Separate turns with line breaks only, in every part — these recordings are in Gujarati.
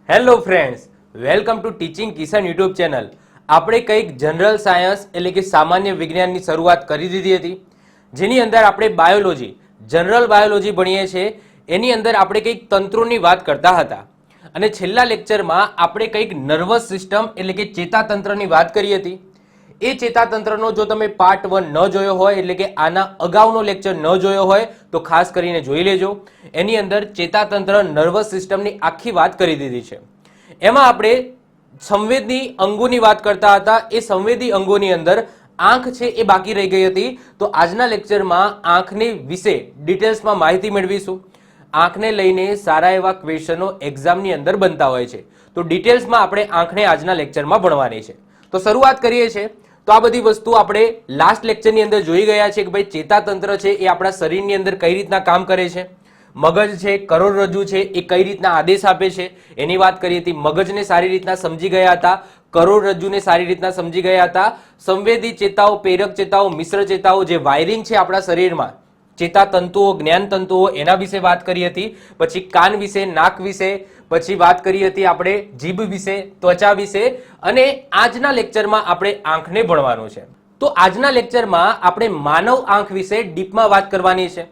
Hello friends, welcome to teaching Kishan YouTube channel. આપણે કંઈક જનરલ સાયન્સ એટલે કે સામાન્ય વિજ્ઞાનની શરૂઆત કરી દીધી હતી, જેની અંદર આપણે બાયોલોજી, જનરલ બાયોલોજી ભણીએ છીએ. એની અંદર આપણે કંઈક તંત્રોની વાત કરતા હતા અને છેલ્લા લેક્ચરમાં આપણે કંઈક નર્વસ સિસ્ટમ એટલે કે ચેતાતંત્રની વાત કરી હતી. એ ચેતાતંત્રનો જો તમે પાર્ટ 1 ન જોયો હોય એટલે કે આના અગાઉનો લેક્ચર ન જોયો હોય તો ખાસ કરીને જોઈ લેજો. એની અંદર ચેતાતંત્ર નર્વસ સિસ્ટમની આખી વાત કરી દીધી છે. એમાં આપણે સંવેદી અંગોની વાત કરતા હતા. એ સંવેદી અંગોની અંદર આંખ છે એ બાકી રહી ગઈ હતી. તો આજના લેક્ચરમાં આંખની વિશે ડિટેલ્સમાં માહિતી મેળવીશું. આંખને લઈને સારા એવા ક્વેશ્ચનો એક્ઝામની અંદર બનતા હોય છે, તો ડિટેલ્સમાં આપણે આંખને આજના લેક્ચરમાં ભણવાની છે. તો શરૂઆત કરીએ છીએ. તો આ બધી વસ્તુ આપણે લાસ્ટ લેક્ચરની અંદર જોઈ ગયા છે કે ભાઈ ચેતાતંત્ર છે એ આપણા શરીરની અંદર કઈ રીતના કામ કરે છે, મગજ છે, કરોડરજ્જુ છે એ કઈ રીતના આદેશ આપે છે એની વાત કરી હતી. મગજને સારી રીતના સમજી ગયા હતા, કરોડરજ્જુને સારી રીતના સમજી ગયા હતા. સંવેદી ચેતાઓ, પ્રેરક ચેતાઓ, મિશ્ર ચેતાઓ, જે વાયરિંગ છે આપણા શરીરમાં, ચેતાતંતુઓ, જ્ઞાન તંતુઓ, એના વિશે વાત કરી હતી. પછી કાન વિશે, નાક વિશે, પછી વાત કરી હતી આપણે જીભ વિશે, ત્વચા વિશે, અને આજના લેક્ચરમાં આપણે આંખને ભણવાનું છે. તો આજના લેક્ચરમાં આપણે માનવ આંખ વિશે ડીપમાં વાત કરવાની છે.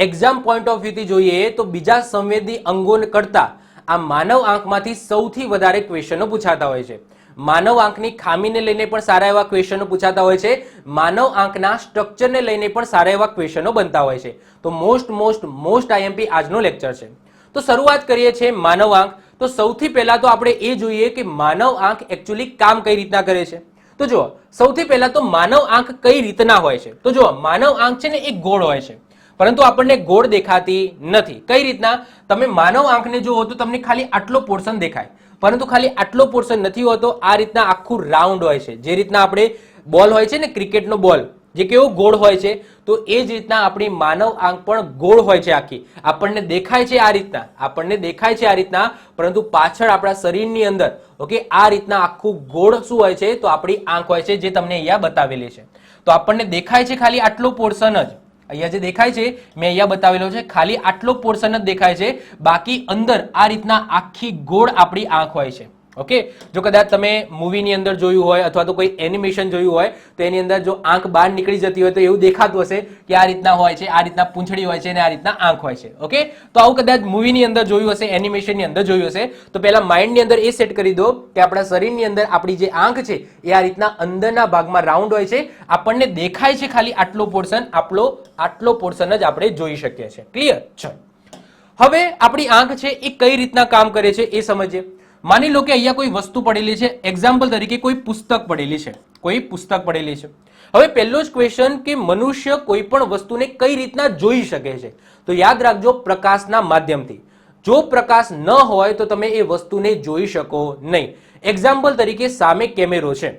એક્ઝામ પોઈન્ટ ઓફ વ્યૂથી જોઈએ તો બીજા સંવેદી અંગો કરતા આ માનવ આંખમાંથી સૌથી વધારે ક્વેશ્ચનો પૂછાતા હોય છે. માનવ આંખની ખામીને લઈને પણ સારા એવા ક્વેશ્ચનો પૂછાતા હોય છે. માનવ આંખના સ્ટ્રક્ચરને લઈને પણ સારા એવા ક્વેશ્ચનો બનતા હોય છે. તો મોસ્ટ આઈએમપી આજનો લેક્ચર છે. તો શરૂઆત કરીએ છીએ માનવ આંખ. તો સૌથી પહેલા તો આપણે એ જોઈએ કે માનવ આંખ એકચ્યુઅલી કામ કઈ રીતના કરે છે. તો જુઓ, સૌથી પહેલા તો માનવ આંખ કઈ રીતના હોય છે. તો જુઓ, માનવ આંખ છે ને એ ગોળ હોય છે, પરંતુ આપણને ગોળ દેખાતી નથી. કઈ રીતના? તમે માનવ આંખને જુઓ તો તમને ખાલી આટલો પોર્શન દેખાય, પરંતુ ખાલી આટલો પોર્શન નથી હોતો. આ રીતના આખું રાઉન્ડ હોય છે. જે રીતના આપણે બોલ હોય છે ને, ક્રિકેટનો બોલ જે કેવો ગોળ હોય છે, તો એ જ રીતના આપણી માનવ આંખ પણ ગોળ હોય છે આખી. આપણને દેખાય છે આ રીતના, આપણને દેખાય છે આ રીતના, પરંતુ પાછળ આપણા શરીરની અંદર ઓકે આ રીતના આખું ગોળ શું હોય છે? તો આપણી આંખ હોય છે, જે તમને અહીંયા બતાવેલી છે. તો આપણને દેખાય છે ખાલી આટલો પોર્શન જ. અહીંયા જે દેખાય છે મેં અહીંયા બતાવેલો છે, ખાલી આટલો પોર્શન જ દેખાય છે. બાકી અંદર આ રીતના આખી ગોળ આપણી આંખ હોય છે. ઓકે, જો કદાચ તમે મૂવીની અંદર જોયું હોય અથવા તો કોઈ એનિમેશન જોયું હોય તો એની અંદર જો આંખ બહાર નીકળી જતી હોય તો એવું દેખાતું હશે કે આ રીતના હોય છે, આ રીતના પૂંછડી હોય છે અને આ રીતના આંખ હોય છે. ઓકે, તો આવું કદાચ મૂવીની અંદર જોયું હશે, એનિમેશનની અંદર જોયું હશે. તો પહેલા માઇન્ડની અંદર એ સેટ કરી દો કે આપણા શરીરની અંદર આપણી જે આંખ છે એ આ રીતના અંદરના ભાગમાં રાઉન્ડ હોય છે. આપણને દેખાય છે ખાલી આટલો પોર્શન, આટલો પોર્શન જ આપણે જોઈ શકીએ છીએ. ક્લિયર? ચલો, હવે આપણી આંખ છે એ કઈ રીતના કામ કરે છે એ સમજીએ. માની લો કે અહીંયા કોઈ વસ્તુ પડેલી છે, એક્ઝામ્પલ તરીકે કોઈ પુસ્તક પડેલી છે, કોઈ પુસ્તક પડેલી છે. હવે પહેલો જ ક્વેશ્ચન કે મનુષ્ય કોઈ પણ વસ્તુને કઈ રીતના જોઈ શકે છે? તો યાદ રાખજો, પ્રકાશના માધ્યમથી. જો પ્રકાશ ન હોય તો તમે એ વસ્તુને જોઈ શકો નહીં. એક્ઝામ્પલ તરીકે સામે કેમેરો છે,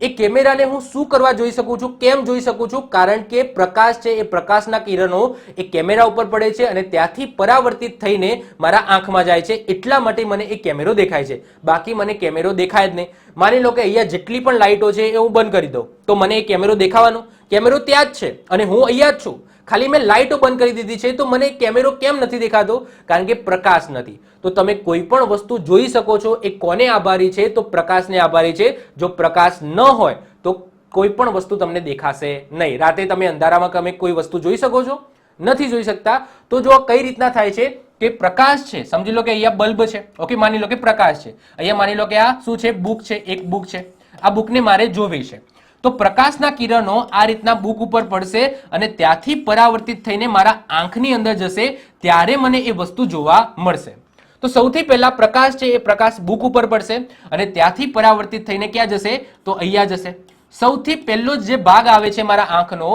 એ કેમેરાને હું શું કરવા જોઈ શકું છું, કેમ જોઈ શકું છું? કારણ કે પ્રકાશ છે એ પ્રકાશના કિરણો એ કેમેરા ઉપર પડે છે અને ત્યાંથી પરાવર્તિત થઈને મારા આંખમાં જાય છે, એટલા માટે મને એ કેમેરો દેખાય છે. બાકી મને કેમેરો દેખાય જ નહીં. માની લો કે અહીંયા જેટલી પણ લાઇટો છે એ હું બંધ કરી દઉં તો મને એ કેમેરો દેખાવાનો? કેમેરો ત્યાં જ છે અને હું અહીંયા જ છું, ખાલી મેં લાઇટો બંધ કરી દીધી છે, તો મને કેમેરો કેમ નથી દેખાતો? કારણ કે પ્રકાશ નથી. તો તમે કોઈ પણ વસ્તુ જોઈ શકો છો, એ કોને આભારી છે? તો પ્રકાશને આભારી છે. જો પ્રકાશ ન હોય તો કોઈ પણ વસ્તુ તમને દેખાશે નહીં. રાતે તમે અંધારામાં તમે કોઈ વસ્તુ જોઈ શકો છો? નથી જોઈ શકતા. તો જો કઈ રીતના થાય છે કે પ્રકાશ છે, સમજી લો કે અહીંયા બલ્બ છે, ઓકે, માની લો કે પ્રકાશ છે. અહીંયા માની લો કે આ શું છે? બુક છે, એક બુક છે. આ બુકને મારે જોવી છે, તો પ્રકાશના કિરણો આ રીતના બુક ઉપર પડશે અને ત્યાંથી પરાવર્તિત થઈને મારા આંખની અંદર જશે, ત્યારે મને એ વસ્તુ જોવા મળશે. તો સૌથી પહેલા પ્રકાશ છે એ પ્રકાશ બુક ઉપર પડશે અને ત્યાંથી પરાવર્તિત થઈને ક્યાં જશે? તો અહીંયા જશે. સૌથી પહેલો જે ભાગ આવે છે મારા આંખનો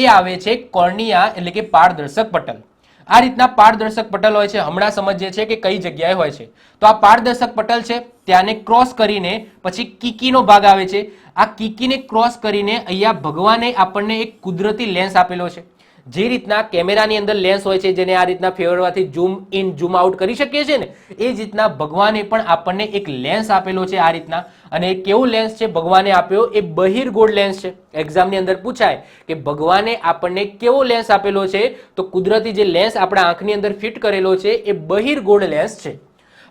એ આવે છે કોર્નિયા એટલે કે પારદર્શક પટલ. આ રીતના પારદર્શક પટલ હોય છે. હમણાં સમજીએ છીએ કે કઈ જગ્યાએ હોય છે. તો આ પારદર્શક પટલ છે, ત્યાંને ક્રોસ કરીને પછી કીકીનો ભાગ આવે છે. આ કીકીને ક્રોસ કરીને અહીંયા ભગવાને આપણને એક કુદરતી લેન્સ આપેલો છે. જે રીતના કેમેરાની અંદર લેન્સ હોય છે, જેને આ રીતના ફેરવવાથી ઝૂમ ઇન ઝૂમ આઉટ કરી શકીએ છીએ ને, એ જ રીતના ભગવાને પણ આપણને એક લેન્સ આપેલો છે આ રીતના. અને કેવો લેન્સ છે ભગવાને આપ્યો? એ બહિર્ગોળ લેન્સ છે. એક્ઝામની અંદર પૂછાય કે ભગવાને આપણને કેવો લેન્સ આપેલો છે? તો કુદરતી જે લેન્સ આપણા આંખની અંદર ફિટ કરેલો છે એ બહિર્ગોળ લેન્સ છે.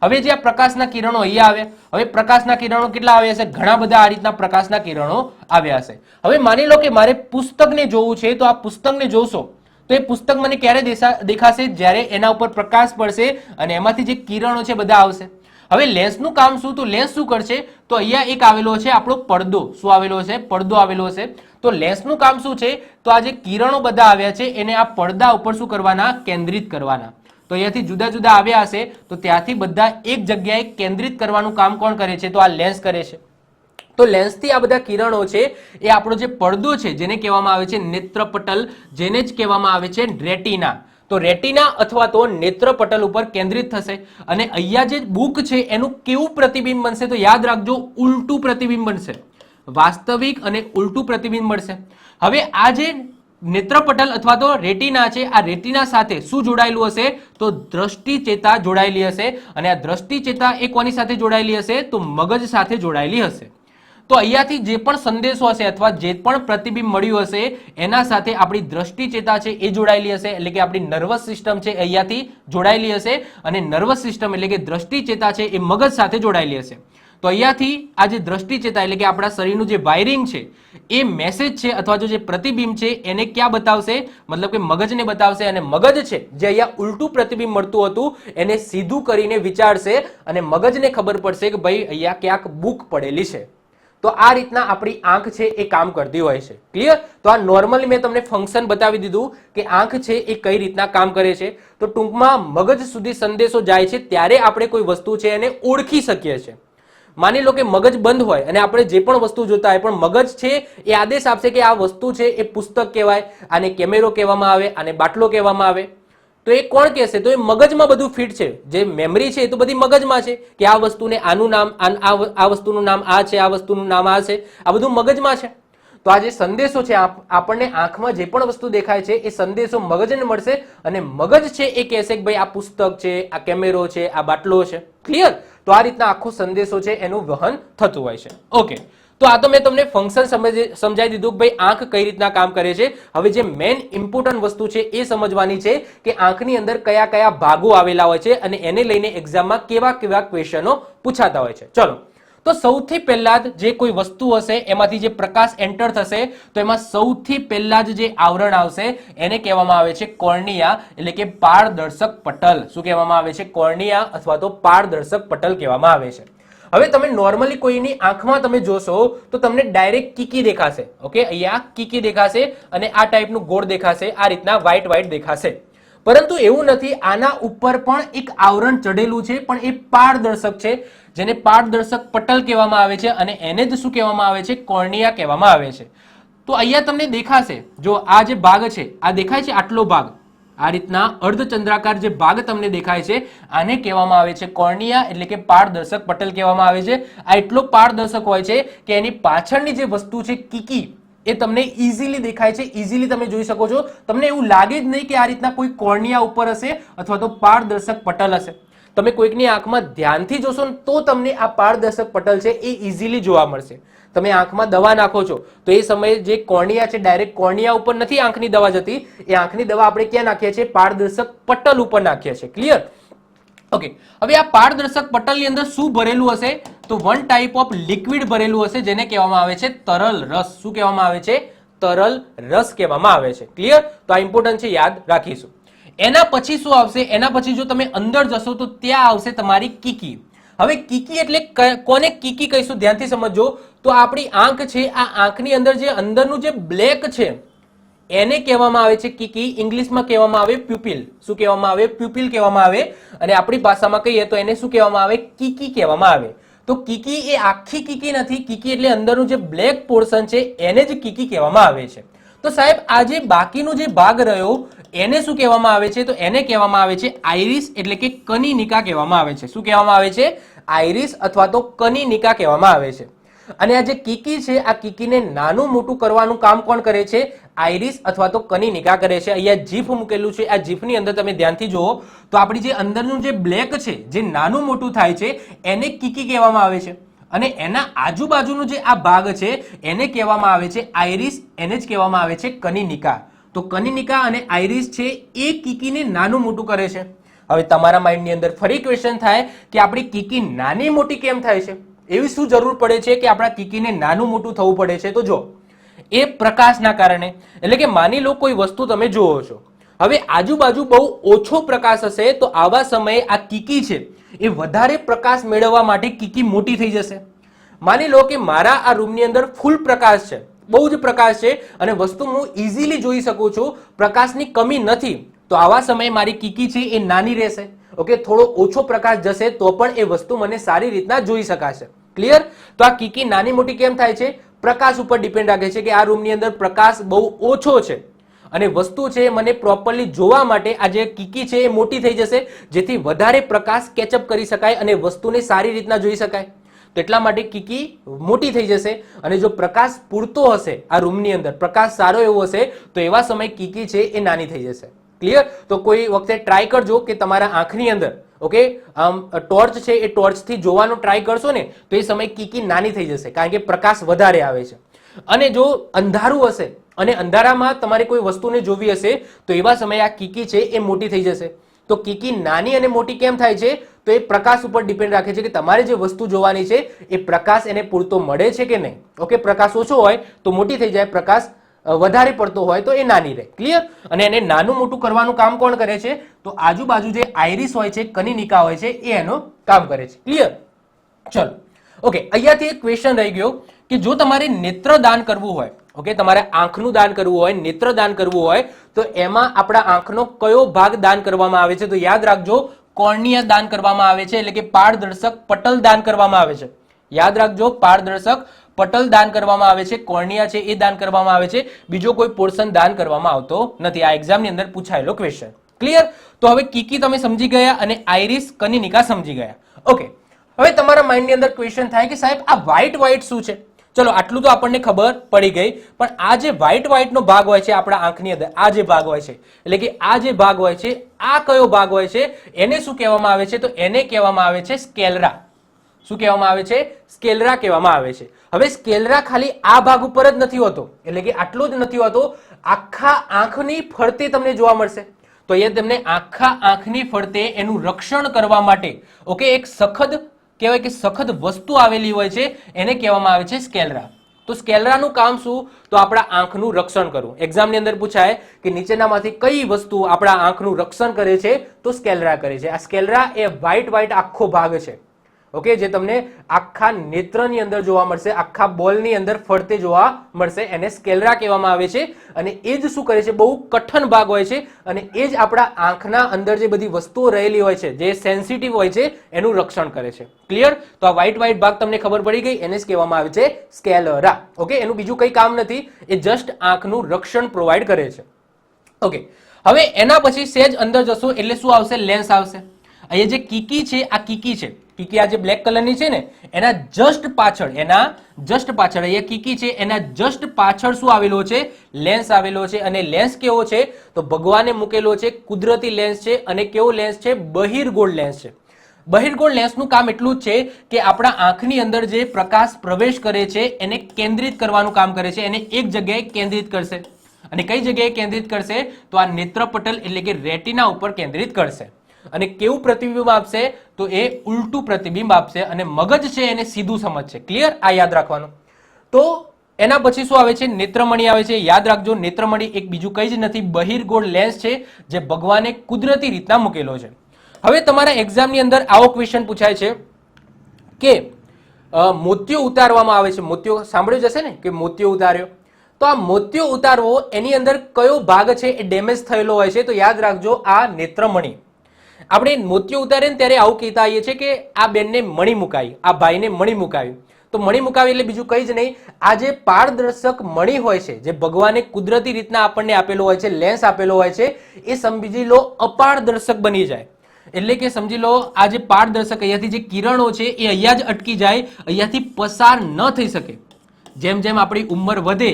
હવે જે આ પ્રકાશના કિરણો અહીંયા આવ્યા, હવે પ્રકાશના કિરણો કેટલા આવ્યા છે? ઘણા બધા આ રીતના પ્રકાશના કિરણો આવ્યા છે. હવે માની લો કે મારે પુસ્તકને જોવું છે, તો આ પુસ્તકને જોશો તો એ પુસ્તક મને ક્યારે દેખાશે? જ્યારે એના ઉપર પ્રકાશ પડશે અને એમાંથી જે કિરણો છે બધા આવશે. હવે લેન્સનું કામ શું? તો લેન્સ શું કરશે? તો અહીંયા એક આવેલો છે આપણો પડદો. શું આવેલો છે? પડદો આવેલો છે. તો લેન્સનું કામ શું છે? તો આ જે કિરણો બધા આવ્યા છે એને આ પડદા ઉપર શું કરવાના? કેન્દ્રિત કરવાના. તો અહીંયાથી જુદા જુદા આવ્યા હશે તો ત્યાંથી બધા એક જગ્યાએ કેન્દ્રિત કરવાનું કામ કોણ કરે છે? તો આ લેન્સ કરે છે. તો લેન્સથી આ બધા કિરણો છે એ આપણો જે પડદો છે જેને કહેવામાં આવે છે નેત્રપટલ, જેને જ કહેવામાં આવે છે રેટિના. તો રેટિના અથવા તો નેત્રપટલ ઉપર કેન્દ્રિત થશે અને અહીંયા જે બુક છે એનું કેવું પ્રતિબિંબ બનશે? તો યાદ રાખજો, ઉલટું પ્રતિબિંબ બનશે. વાસ્તવિક અને ઉલટું પ્રતિબિંબ મળશે. હવે આ જે નેત્રપટલ અથવા તો રેટિના છે, આ રેટિના સાથે શું જોડાયેલું હશે? તો દ્રષ્ટિ ચેતા જોડાયેલી હશે. અને આ દ્રષ્ટિ ચેતા એ કોની સાથે જોડાયેલી હશે? તો મગજ સાથે જોડાયેલી હશે. તો અહીંયાથી જે પણ સંદેશો હશે અથવા જે પણ પ્રતિબિંબ મળ્યું હશે એના સાથે આપણી દ્રષ્ટિ ચેતા છે એ જોડાયેલી હશે, એટલે કે આપણી નર્વસ સિસ્ટમ છે અહીંયાથી જોડાયેલી હશે. અને નર્વસ સિસ્ટમ એટલે કે દ્રષ્ટિ ચેતા છે એ મગજ સાથે જોડાયેલી હશે. તો અહીંયાથી આ જે દ્રષ્ટિ ચેતા એટલે કે આપણા શરીરનું જે વાયરિંગ છે એ મેસેજ છે અથવા તો જે પ્રતિબિંબ છે એને ક્યાં બતાવશે? મતલબ કે મગજને બતાવશે. અને મગજ છે જે અહીંયા ઉલટું પ્રતિબિંબ મળતું હતું એને સીધું કરીને વિચારશે અને મગજને ખબર પડશે કે ભાઈ અહીંયા ક્યાંક બુક પડેલી છે. તો આ રીતના આપણી આંખ છે એ કામ કરતી હોય છે. ક્લિયર? તો આ નોર્મલી મેં તમને ફંક્શન બતાવી દીધું કે આંખ છે એ કઈ રીતના કામ કરે છે. તો ટૂંકમાં મગજ સુધી સંદેશો જાય છે ત્યારે આપણે કોઈ વસ્તુ છે એને ઓળખી શકીએ છીએ. માની લો કે મગજ બંધ હોય અને આપણે જે પણ વસ્તુ જોતા હોય પણ મગજ છે એ આદેશ આપશે કે આ વસ્તુ છે એ પુસ્તક કહેવાય, આને કેમેરો કહેવામાં આવે, આને બાટલો કહેવામાં આવે. તો એ કોણ કહેશે? તો એ મગજમાં બધું ફિટ છે. જે મેમરી છે એ તો બધી મગજમાં છે કે આ વસ્તુને આનું નામ, આ વસ્તુનું નામ આ છે, આ વસ્તુનું નામ આ છે, આ બધું મગજમાં છે. તો આ જે સંદેશો છે આપણને આંખમાં જે પણ વસ્તુ દેખાય છે એ સંદેશો મગજને મળશે અને મગજ છે એ કહેશે કે ભાઈ આ પુસ્તક છે, આ કેમેરો છે, આ બાટલો છે. ક્લિયર? તો આ રીતના આખો સંદેશો છે એનું વહન થતું હોય છે. ઓકે, તો આ તો મેં તમને ફંક્શન સમજાવી દીધું કે ભાઈ આંખ કઈ રીતના કામ કરે છે. હવે જે મેઇન ઇમ્પોર્ટન્ટ વસ્તુ છે એ સમજવાની છે કે આંખની અંદર કયા કયા ભાગો આવેલા હોય છે અને એને લઈને એક્ઝામમાં કેવા કેવા ક્વેશ્ચનો પૂછાતા હોય છે. ચલો, તો સૌથી પહેલા જ જે કોઈ વસ્તુ હશે એમાંથી જે પ્રકાશ એન્ટર થશે તો એમાં સૌથી પહેલા જ જે આવરણ આવશે એને કહેવામાં આવે છે કોર્નિયા, એટલે કે પારદર્શક પટલ. શું કહેવામાં આવે છે? કોર્નિયા અથવા તો પારદર્શક પટલ કહેવામાં આવે છે. હવે તમે નોર્મલી કોઈની આંખમાં તમે જોશો તો તમને ડાયરેક્ટ કીકી દેખાશે. ઓકે, અહીંયા કીકી દેખાશે અને આ ટાઈપનું ગોળ દેખાશે, આ રીતના વ્હાઈટ વ્હાઈટ દેખાશે. પરંતુ એવું નથી, આના ઉપર પણ એક આવરણ ચડેલું છે પણ એ પારદર્શક છે જેને પારદર્શક પટલ કહેવામાં આવે છે અને એને જ શું કહેવામાં આવે છે? કોર્નિયા કહેવામાં આવે છે. તો અહીંયા તમને દેખાશે, જો આ જે ભાગ છે આ દેખાય છે, આટલો ભાગ આ રીતના અર્ધચંદ્રાકાર જે ભાગ તમને દેખાય છે આને કહેવામાં આવે છે કોર્નિયા, એટલે કે પારદર્શક પટલ કહેવામાં આવે છે. આ એટલો પારદર્શક હોય છે કે એની પાછળની જે વસ્તુ છે કીકી એ તમને ઇઝીલી દેખાય છે, ઇઝીલી તમે જોઈ શકો છો. તમને એવું લાગે જ નહીં કે આ રીતના કોઈ કોર્નિયા ઉપર હશે અથવા તો પારદર્શક પટલ હશે. તમે કોઈકની આંખમાં ધ્યાનથી જોશો ને તો તમને આ પારદર્શક પટલ છે એ ઇઝીલી જોવા મળશે. તમે આંખમાં દવા નાખો છો તો એ સમયે જે કોર્નિયા છે ડાયરેક્ટ કોર્નિયા ઉપર નથી આંખની દવા જતી, એ આંખની દવા આપણે ક્યાં નાખીએ છીએ? પારદર્શક પટલ ઉપર નાખીએ છીએ. ક્લિયર? ઓકે, હવે આ પારદર્શક પટલની અંદર શું ભરેલું હશે? તો વન ટાઈપ ઓફ લિક્વિડ ભરેલું હશે જેને કહેવામાં આવે છે તરલ રસ. શું કહેવામાં આવે છે? તરલ રસ કહેવામાં આવે છે. ક્લિયર? તો આ ઇમ્પોર્ટન્ટ છે, યાદ રાખીશું. એના પછી શું આવશે? એના પછી જો તમે અંદર જશો તો ત્યાં આવશે તમારી કીકી. હવે કીકી એટલે કોને કીકી કહીશું? ધ્યાનથી સમજજો. તો આપણી આંખ છે, આ આંખની અંદર જે અંદરનું જે બ્લેક છે એને કહેવામાં આવે છે કીકી. ઇંગ્લિશમાં કહેવામાં આવે પ્યુપિલ. શું કહેવામાં આવે? પ્યુપિલ કહેવામાં આવે. અને આપણી ભાષામાં કહીએ તો એને શું કહેવામાં આવે? કીકી કહેવામાં આવે. તો કીકી એ આખી કીકી નથી, કીકી એટલે અંદરનું જે બ્લેક પોર્શન છે એને જ કીકી કહેવામાં આવે છે. તો સાહેબ આ જે બાકીનો જે ભાગ રહ્યો એને શું કહેવામાં આવે છે? તો એને કહેવામાં આવે છે આઈરિસ, એટલે કે કનિનિકા કહેવામાં આવે છે. શું કહેવામાં આવે છે? આઈરિસ અથવા તો કનિનિકા કહેવામાં આવે છે. અને આ જે કીકી છે આ કીકીને નાનું મોટું કરવાનું કામ કોણ કરે છે? આઈરિસ અથવા તો કનિનિકા કરે છે. અહીંયા જીફ મૂકેલું છે, આ જીફની અંદર તમે ધ્યાનથી જુઓ તો આપણી જે અંદરનું જે બ્લેક છે જે નાનું મોટું થાય છે એને કીકી કહેવામાં આવે છે. અને એના આજુબાજુનો જે આ ભાગ છે એને કહેવામાં આવે છે આઈરિસ, એને જ કહેવામાં આવે છે કનિનિકા. તો કનિનિકા અને આઈરિસ છે એ કીકીને નાનું મોટું કરે છે. હવે તમારા માઇન્ડની અંદર ફરી ક્વેશ્ચન થાય કે આપણી કીકી નાની મોટી કેમ થાય છે? એવી શું જરૂર પડે છે કે આપણા કીકીને નાનું મોટું થવું પડે છે? તો જો એ પ્રકાશના કારણે, એટલે કે માની લો કોઈ વસ્તુ તમે જોવો છો, હવે આજુબાજુ બહુ ઓછો પ્રકાશ હશે તો આવા સમયે આ કીકી છે એ વધારે પ્રકાશ મેળવવા માટે કીકી મોટી થઈ જશે. માની લો કે મારા આ રૂમની અંદર ફૂલ પ્રકાશ છે, બહુ જ પ્રકાશ છે અને વસ્તુ હું ઇઝીલી જોઈ શકું છું, પ્રકાશની કમી નથી, તો આવા સમયે મારી કીકી છે એ નાની રહેશે. ઓકે, થોડો ઓછો પ્રકાશ જશે તો પણ એ વસ્તુ મને સારી રીતના જોઈ શકાશે. ક્લિયર? તો આ કીકી નાની મોટી કેમ થાય છે? પ્રકાશ ઉપર ડિપેન્ડ રાખે છે કે આ રૂમની અંદર પ્રકાશ બહુ ઓછો છે અને વસ્તુ છે મને પ્રોપરલી જોવા માટે આ જે કીકી છે એ મોટી થઈ જશે, જેથી વધારે પ્રકાશ કેચઅપ કરી શકાય અને વસ્તુને સારી રીતના જોઈ શકાય. તો એટલા માટે કીકી મોટી થઈ જશે અને જો પ્રકાશ પૂરતો હશે, આ રૂમની અંદર પ્રકાશ સારો એવો હશે, તો એવા સમયે કીકી છે એ નાની થઈ જશે. ક્લિયર? તો કોઈ વખતે ટ્રાય કરજો કે તમારા આંખની અંદર ઓકે ટોર્ચ છે એ ટોર્ચથી જોવાનો ટ્રાય કરશો ને તો એ સમયે કીકી નાની થઈ જશે, કારણ કે પ્રકાશ વધારે આવે છે. અને જો અંધારું હશે અને અંધારામાં તમારે કોઈ વસ્તુને જોવી હશે તો એવા સમયે આ કીકી છે એ મોટી થઈ જશે. તો કીકી નાની અને મોટી કેમ થાય છે? તો એ પ્રકાશ ઉપર ડિપેન્ડ રાખે છે કે તમારે જે વસ્તુ જોવાની છે એ પ્રકાશ એને પૂરતો મળે છે કે નહીં. ઓકે, પ્રકાશ ઓછો હોય તો મોટી થઈ જાય, પ્રકાશ વધારે પડતો હોય તો એ નાની રહે. ક્લિયર? અને એને નાનું મોટું કરવાનું કામ કોણ કરે છે? તો આજુબાજુ જે આઇરિસ હોય છે, કનિનિકા હોય છે, એ એનું કામ કરે છે. ક્લિયર? ચલો, ઓકે, અહીંયાથી એક ક્વેશ્ચન રહી ગયો કે જો તમારે નેત્રદાન કરવું હોય, ઓકે, તમારે આંખનું દાન કરવું હોય, નેત્રદાન કરવું હોય, તો એમાં આપણા આંખનો કયો ભાગ દાન કરવામાં આવે છે? તો યાદ રાખજો, કોર્નિયા દાન કરવામાં આવે છે, એટલે કે પારદર્શક પટલ દાન કરવામાં આવે છે. યાદ રાખજો, પારદર્શક પટલ દાન કરવામાં આવે છે, કોર્નિયા છે એ દાન કરવામાં આવે છે, બીજો કોઈ પોર્શન દાન કરવામાં આવતો નથી. આ એક્ઝામની અંદર પૂછાયેલો ક્વેશ્ચન. ક્લિયર? તો હવે કીકી તમે સમજી ગયા અને આઇરિસ, કનિનિકા સમજી ગયા. ઓકે, હવે તમારા માઇન્ડની અંદર ક્વેશ્ચન થાય કે સાહેબ આ વ્હાઇટ વ્હાઇટ શું છે? ચલો, આટલું તો આપણને ખબર પડી ગઈ, પણ આ જે વ્હાઇટ નો ભાગ હોય છે આપણા આંખની અંદર, આ જે ભાગ હોય છે, એટલે કે આ જે ભાગ હોય છે, આ કયો ભાગ હોય છે? એને શું કહેવામાં આવે છે? તો એને કહેવામાં આવે છે સ્કેલરા. શું કહેવામાં આવે છે? સ્કેલરા કહેવામાં આવે છે. હવે સ્કેલરા ખાલી આ ભાગ ઉપર જ નથી હોતો, એટલે કે આટલો જ નથી હોતો, આખા આંખની ફરતે તમને જોવા મળશે. તો અહીંયા તમને આખા આંખની ફરતે એનું રક્ષણ કરવા માટે ઓકે એક સખત કહેવાય કે સખત વસ્તુ આવેલી હોય છે, એને કહેવામાં આવે છે સ્કેલરા. તો સ્કેલરાનું કામ શું? તો આપણા આંખનું રક્ષણ કરવું. એક્ઝામની અંદર પૂછાય કે નીચેનામાંથી કઈ વસ્તુ આપણા આંખનું રક્ષણ કરે છે? તો સ્કેલરા કરે છે. આ સ્કેલરા એ વ્હાઇટ આખો ભાગ છે, ઓકે, જે તમને આખા નેત્રની અંદર જોવા મળશે, આખા બોલની અંદર ફરતે જોવા મળશે, એને સ્કેલરા કહેવામાં આવે છે. અને એ જ શું કરે છે? બહુ કઠણ ભાગ હોય છે અને એ જ આપણા આંખના અંદર જે બધી વસ્તુઓ રહેલી હોય છે, જે સેન્સિટિવ હોય છે, એનું રક્ષણ કરે છે. ક્લિયર? તો આ વ્હાઇટ ભાગ તમને ખબર પડી ગઈ, એને જ કહેવામાં આવે છે સ્કેલરા. ઓકે, એનું બીજું કંઈ કામ નથી, એ જસ્ટ આંખનું રક્ષણ પ્રોવાઈડ કરે છે. ઓકે, હવે એના પછી સેજ અંદર જશો એટલે શું આવશે? લેન્સ આવશે. અહીંયા જે કીકી છે, આ કીકી છે, કીકી આ જે બ્લેક કલરની છે ને એના જસ્ટ પાછળ અહીંયા કીકી છે, એના જસ્ટ પાછળ શું આવેલો છે? લેન્સ આવેલો છે. અને લેન્સ કેવો છે? તો ભગવાને મૂકેલો છે, કુદરતી લેન્સ છે. અને કેવો લેન્સ છે? બહિર્ગોળ લેન્સ છે. બહિર્ગોળ લેન્સનું કામ એટલું જ છે કે આપણા આંખની અંદર જે પ્રકાશ પ્રવેશ કરે છે એને કેન્દ્રિત કરવાનું કામ કરે છે, એને એક જગ્યાએ કેન્દ્રિત કરશે. અને કઈ જગ્યાએ કેન્દ્રિત કરશે? તો આ નેત્રપટલ એટલે કે રેટિના ઉપર કેન્દ્રિત કરશે. અને કેવું પ્રતિબિંબ આપશે? તો એ ઉલટું પ્રતિબિંબ આપશે અને મગજ છે એને સીધું સમજશે. ક્લિયર? આ યાદ રાખવાનું. તો એના પછી શું આવે છે? નેત્રમણી આવે છે. યાદ રાખજો, નેત્રમણી એક બીજું કંઈ જ નથી, બહિર્ગોળ લેન્સ છે જે ભગવાને કુદરતી રીતના મૂકેલો છે. હવે તમારા એક્ઝામની અંદર આવો ક્વેશ્ચન પૂછાય છે કે મોતિયો ઉતારવામાં આવે છે. મોતિયો સાંભળ્યું જશે ને કે મોતિયો ઉતાર્યો. તો આ મોતિયો ઉતારવો એની અંદર કયો ભાગ છે એ ડેમેજ થયેલો હોય છે? તો યાદ રાખજો, આ નેત્રમણી. આપણે મોતિયો ઉતારે ને ત્યારે આવું કહેતા આવીએ છીએ કે આ બેનને મણી મુકાવી, આ ભાઈને મણી મુકાવી. તો મણી મુકાવી એટલે બીજું કંઈ જ નહીં, આ જે પારદર્શક મણી હોય છે, જે ભગવાને કુદરતી રીતના આપણને આપેલો હોય છે, લેન્સ આપેલો હોય છે, એ સમજી લો અપારદર્શક બની જાય. એટલે કે સમજી લો આ જે પારદર્શક અહીંયાથી જે કિરણો છે એ અહીંયા જ અટકી જાય, અહીંયાથી પસાર ન થઈ શકે. જેમ જેમ આપણી ઉંમર વધે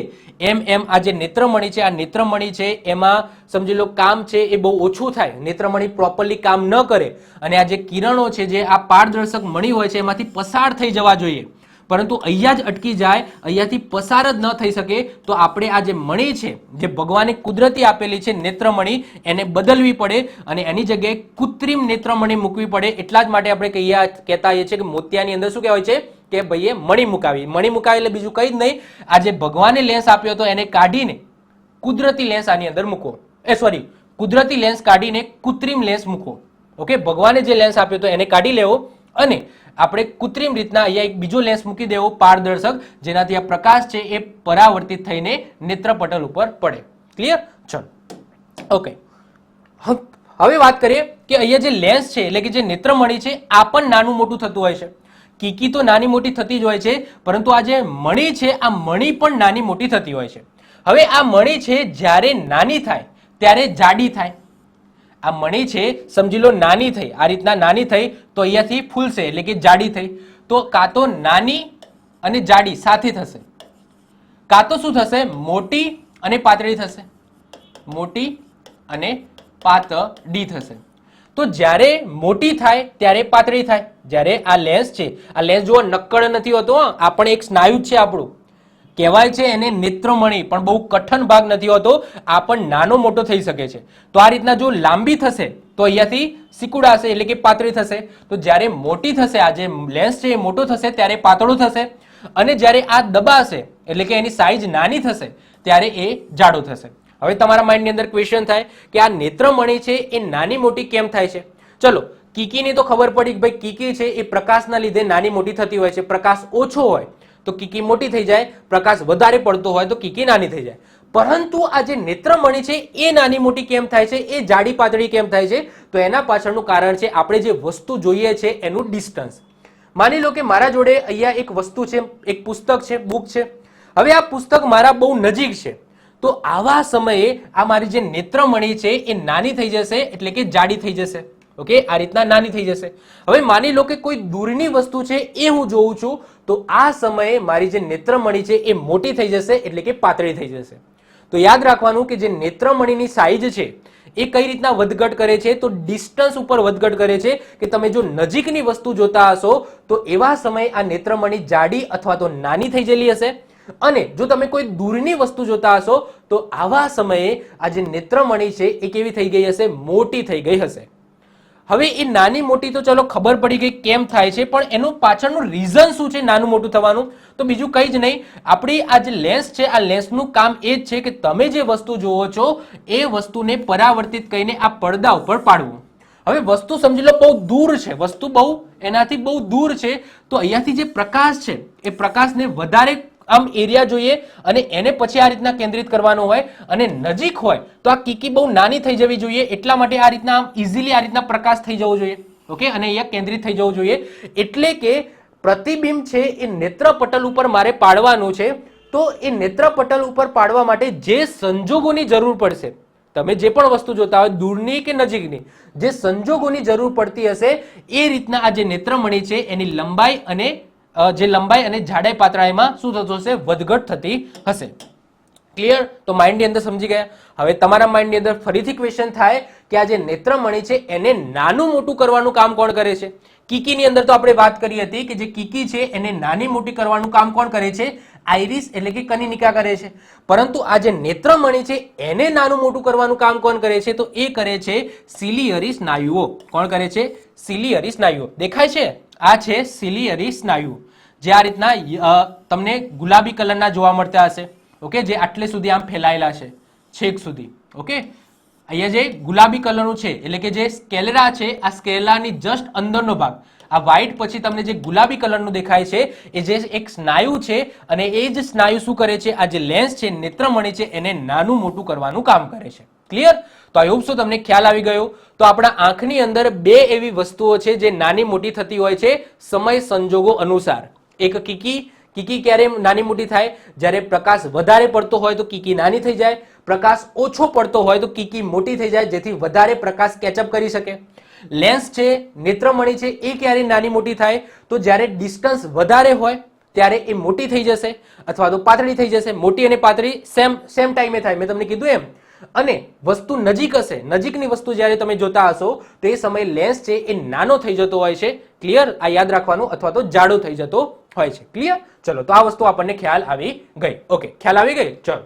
એમ એમ આ જે નેત્રમણી છે, આ નેત્રમણી છે એમાં સમજી લો કામ છે એ બહુ ઓછું થાય, નેત્રમણી પ્રોપરલી કામ ન કરે અને આ જે કિરણો છે, જે આ પારદર્શક મણી હોય છે એમાંથી પસાર થઈ જવા જોઈએ, પરંતુ અહીંયા જ અટકી જાય, અહીંયાથી પસાર જ ન થઈ શકે, તો આપણે આ જે મણી છે, જે ભગવાને કુદરતી આપેલી છે નેત્રમણી, એને બદલવી પડે અને એની જગ્યાએ કૃત્રિમ નેત્રમણી મૂકવી પડે. એટલા જ માટે આપણે કહેતા હોઈએ છીએ કે મોતિયાની અંદર શું કહેવાય છે કે ભાઈએ મણી મુકાવી. મણી મુકાવી એટલે બીજું કંઈ જ નહીં, આ જે ભગવાને લેન્સ આપ્યો હતો એને કાઢીને કુદરતી લેન્સ આની અંદર મૂકો. કુદરતી લેન્સ કાઢીને કૃત્રિમ લેન્સ મૂકો. ઓકે, ભગવાને જે લેન્સ આપ્યો હતો એને કાઢી લેવો અને આપણે કૃત્રિમ રીતના અહીંયા એક બીજો લેન્સ મૂકી દેવો પારદર્શક, જેનાથી આ પ્રકાશ છે એ પરાવર્તિત થઈને નેત્રપટલ ઉપર પડે. ક્લિયર? ચલો, ઓકે. હવે વાત કરીએ કે અહીંયા જે લેન્સ છે એટલે કે જે નેત્રમણી છે આ પણ નાનું મોટું થતું હોય છે. કીકી તો નાની મોટી થતી જ હોય છે, પરંતુ આ જે મણી છે આ મણી પણ નાની મોટી થતી હોય છે. હવે આ મણી છે જ્યારે નાની થાય ત્યારે જાડી થાય. આ મણી છે સમજી લો નાની થઈ, આ રીતના નાની થઈ તો અહીંયાથી ફૂલશે એટલે કે જાડી થઈ. તો કાં તો નાની અને જાડી સાથે થશે, કાં તો શું થશે મોટી અને પાતળી થશે, મોટી અને પાતળી થશે. તો જ્યારે મોટી થાય ત્યારે પાતળી થાય. જ્યારે આ લેન્સ છે, આ લેન્સ જુઓ નક્કડ નથી હોતો, આ પણ એક સ્નાયુ છે આપણું, કહેવાય છે એને નેત્રમણી, પણ બહુ કઠણ ભાગ નથી હોતો, આ પણ નાનો મોટો થઈ શકે છે. તો આ રીતના જો લાંબી થશે તો અહીંયાથી સિકુડાશે એટલે કે પાતળી થશે. તો જ્યારે મોટી થશે, આ જે લેન્સ છે એ મોટો થશે ત્યારે પાતળો થશે, અને જ્યારે આ દબાશે એટલે કે એની સાઈઝ નાની થશે ત્યારે એ જાડો થશે. હવે તમારા માઇન્ડની અંદર ક્વેશ્ચન થાય કે આ નેત્રમણી છે એ નાની મોટી કેમ થાય છે? ચલો, કીકીની તો ખબર પડી કે ભાઈ કીકી છે એ પ્રકાશના લીધે નાની મોટી થતી હોય છે. પ્રકાશ ઓછો હોય તો કીકી મોટી થઈ જાય, પ્રકાશ વધારે પડતો હોય તો કીકી નાની થઈ જાય. પરંતુ આ જે નેત્રમણી છે એ નાની મોટી કેમ થાય છે, એ જાડી પાતળી કેમ થાય છે? તો એના પાછળનું કારણ છે આપણે જે વસ્તુ જોઈએ છે એનું ડિસ્ટન્સ. માની લો કે મારા જોડે અહીંયા એક વસ્તુ છે, એક પુસ્તક છે, બુક છે. હવે આ પુસ્તક મારા બહુ નજીક છે, તો આવા સમયે આ મારી જે નેત્રમણી છે એ નાની થઈ જશે એટલે કે જાડી થઈ જશે. ઓકે, આ રીતના નાની થઈ જશે. હવે માની લો કે કોઈ દૂરની વસ્તુ છે એ હું જોઉં છું, તો આ સમયે મારી જે નેત્રમણી છે એ મોટી થઈ જશે એટલે કે પાતળી થઈ જશે. તો યાદ રાખવાનું કે જે નેત્રમણીની સાઈઝ છે એ કઈ રીતના વધઘટ કરે છે, તો ડિસ્ટન્સ ઉપર વધઘટ કરે છે. કે તમે જો નજીકની વસ્તુ જોતા હશો તો એવા સમયે આ નેત્રમણી જાડી અથવા તો નાની થઈ ગયેલી હશે, અને જો તમે કોઈ દૂરની વસ્તુ જોતા હશો તો આવા સમયે આ જે નેત્રમણી છે એ કેવી થઈ ગઈ હશે? મોટી થઈ ગઈ હશે. હવે એ નાની મોટી તો ચલો ખબર પડી ગઈ કેમ થાય છે, પણ એનું પાછળનું રીઝન શું છે નાનું મોટું થવાનું? તો બીજું કંઈ જ નહીં, આપણી આ જે લેન્સ છે આ લેન્સનું કામ એ જ છે કે તમે જે વસ્તુ જોવો છો એ વસ્તુને પરાવર્તિત કરીને આ પડદા ઉપર પાડવું. હવે વસ્તુ સમજી લો બહુ દૂર છે, વસ્તુ બહુ એનાથી બહુ દૂર છે, તો અહીંયાથી જે પ્રકાશ છે એ પ્રકાશને વધારે આમ એરિયા જોઈએ અને એને પછી આ રીતના કેન્દ્રિત કરવાનો હોય, અને નજીક હોય તો આ કીકી બહુ નાની થઈ જવી જોઈએ. એટલા માટે આ રીતના આમ ઇઝીલી આ રીતના પ્રકાશ થઈ જવો જોઈએ. ઓકે, અને અહીંયા કેન્દ્રિત થઈ જવું જોઈએ. એટલે કે પ્રતિબિંબ છે એ નેત્રપટલ ઉપર મારે પાડવાનું છે, તો એ નેત્રપટલ ઉપર પાડવા માટે જે સંજોગોની જરૂર પડશે, તમે જે પણ વસ્તુ જોતા હોય દૂરની કે નજીકની, જે સંજોગોની જરૂર પડતી હશે એ રીતના આ જે નેત્રમણી છે એની લંબાઈ અને જે લંબાઈ અને જાડાઈ પાતળાઈમાં શું થતું હશે? વધઘટ થતી હશે. ક્લિયર? તો માઇન્ડની અંદર સમજી ગયા. હવે તમારા માઇન્ડની અંદર ફરીથી ક્વેશ્ચન થાય કે આ જે નેત્રમણી છે એને નાનું મોટું કરવાનું કામ કોણ કરે છે? કીકીની અંદર તો આપણે વાત કરી હતી કે જે કીકી છે એને નાની મોટી કરવાનું કામ કોણ કરે છે? આઈરિસ એટલે કે કનિનિકા કરે છે. પરંતુ આ જે નેત્રમણી છે એને નાનું મોટું કરવાનું કામ કોણ કરે છે? તો એ કરે છે સિલિયરી સ્નાયુઓ. કોણ કરે છે? સિલિયરી સ્નાયુઓ. દેખાય છે? આ છે સિલિયરી સ્નાયુ, જે આ રીતના તમને ગુલાબી કલરના જોવા મળતા હશે. ઓકે, જે આટલે સુધી આમ ફેલાયેલા છે છેક સુધી. ઓકે, અહીંયા જે ગુલાબી કલરનું છે એટલે કે જે સ્કેલેરા છે, આ સ્કેલેરાની જસ્ટ અંદરનો ભાગ, આ વ્હાઇટ પછી તમને જે ગુલાબી કલરનું દેખાય છે એ જે એક સ્નાયુ છે, અને એ જ સ્નાયુ શું કરે છે? આ જે લેન્સ છે, નેત્રમણી છે, એને નાનું મોટું કરવાનું કામ કરે છે. ક્લિયર? તો આઈ હોપ સો તમને ખ્યાલ આવી ગયો. તો આપણા આંખની અંદર બે એવી વસ્તુઓ છે જે નાની મોટી થતી હોય છે સમય સંજોગો અનુસાર. એક કીકી ક્યારે નાની મોટી થાય? જ્યારે પ્રકાશ વધારે પડતો હોય તો કીકી નાની થઈ જાય, પ્રકાશ ઓછો પડતો હોય તો કીકી મોટી થઈ જાય, જેથી વધારે પ્રકાશ કેચઅપ કરી શકે. લેન્સ છે, નેત્રમણી છે, એ ક્યારે નાની મોટી થાય? તો જ્યારે ડિસ્ટન્સ વધારે હોય ત્યારે એ મોટી થઈ જશે અથવા તો પાતળી થઈ જશે. મોટી અને પાતળી સેમ ટાઈમે થાય. મેં તમને કીધું એમ અને વસ્તુ નજીક હશે, નજીકની વસ્તુ જ્યારે તમે જોતા હશો તો એ સમયે લેન્સ છે એ નાનો થઈ જતો હોય છે. ક્લિયર? આ યાદ રાખવાનું, અથવા તો જાડો થઈ જતો હોય છે. ક્લિયર? ચલો, તો આ વસ્તુ આપણને ખ્યાલ આવી ગઈ. ઓકે, ખ્યાલ આવી ગઈ. ચલો,